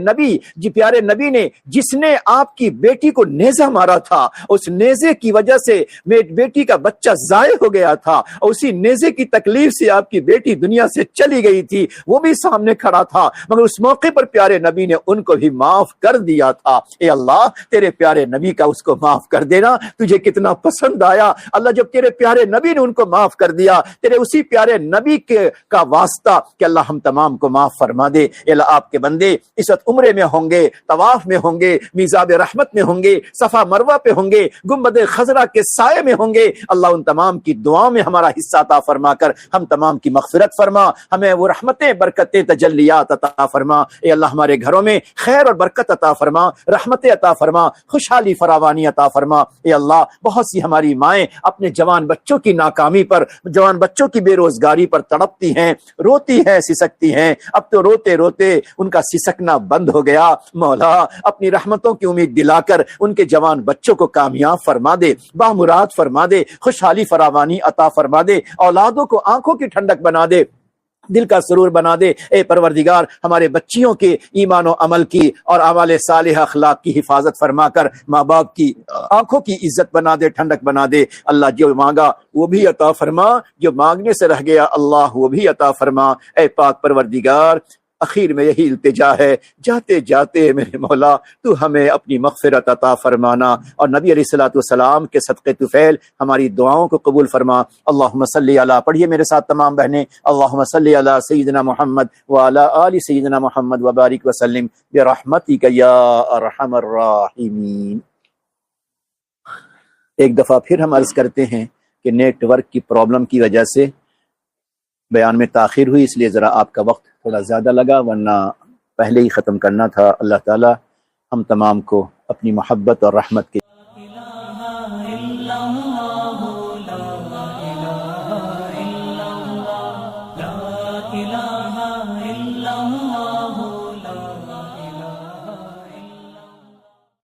نبی نے جس نے آپ کی بیٹی کو نیزہ مارا تھا، اس نیزے کی وجہ سے میری بیٹی کا بچہ ضائع ہو گیا تھا، اور اسی نیزے کی تکلیف سے آپ کی بیٹی دنیا سے چلی گئی تھی، وہ بھی سامنے کھڑا تھا، مگر اس موقع پر پیارے نبی نے ان کو بھی معاف کر دیا تھا۔ اے اللہ تیرے پیارے نبی کا اس کو معاف کر دینا تجھے کتنا پسند آیا۔ اللہ جب تیرے پیارے نبی نے ان کو معاف کر دیا، تیرے اسی پیارے نبی کا واسطہ کہ اللہ ہم تمام کو معاف فرما دے۔ اے اللہ آپ کے بندے اس وقت عمرے میں ہوں گے، طواف میں ہوں گے، میزاب رحمت میں ہوں گے، صفا مروہ پہ ہوں گے، گنبد خضرا کے سائے میں ہوں گے۔ اللہ ان تمام کی دعاؤں میں ہمارا حصہ عطا فرما کر ہم تمام کی مغفرت فرما، ہمیں وہ رحمتیں برکتیں تجلیات عطا فرما۔ اے اللہ ہمارے گھروں میں خیر اور برکت عطا فرما، رحمتیں عطا فرما، خوشحالی فراوانی عطا فرما۔ اے اللہ بہت سی ہماری مائیں اپنے جوان بچوں کی ناکامی پر، جوان بچوں کی بے روزگاری پر تڑپتی ہیں، روتی ہیں، سسکتی ہیں۔ اب تو روتے روتے ان کا سسکنا بند ہو گیا۔ مولا اپنی رحمتوں کی امید دلا کر ان کے جوان بچوں کو کامیاب فرما دے، بامراد فرما دے، خوشحالی فراوانی عطا فرما دے، اولادوں کو آنکھوں کی ٹھنڈک بنا دے، دل کا سرور بنا دے۔ اے پروردگار ہمارے بچیوں کے ایمان و عمل کی اور اعمال صالحہ اخلاق کی حفاظت فرما کر ماں باپ کی آنکھوں کی عزت بنا دے، ٹھنڈک بنا دے۔ اللہ جو مانگا وہ بھی عطا فرما، جو مانگنے سے رہ گیا اللہ وہ بھی عطا فرما۔ اے پاک پروردگار اخیر میں یہی التجا ہے، جاتے جاتے میرے مولا تو ہمیں اپنی مغفرت عطا فرمانا، اور نبی علیہ الصلوۃ والسلام کے صدقے طفیل ہماری دعاؤں کو قبول فرما۔ اللہم صلی علی، پڑھیے میرے ساتھ تمام بہنیں، اللہم صلی علی سیدنا محمد وعلی آل سیدنا محمد وبارک وسلم برحمتک یا ارحم الراحمین۔ ایک دفعہ پھر ہم عرض کرتے ہیں کہ نیٹ ورک کی پرابلم کی وجہ سے بیان میں تاخیر ہوئی، اس لیے ذرا آپ کا وقت تھوڑا زیادہ لگا، ورنہ پہلے ہی ختم کرنا تھا۔ اللہ تعالی ہم تمام کو اپنی محبت اور رحمت کے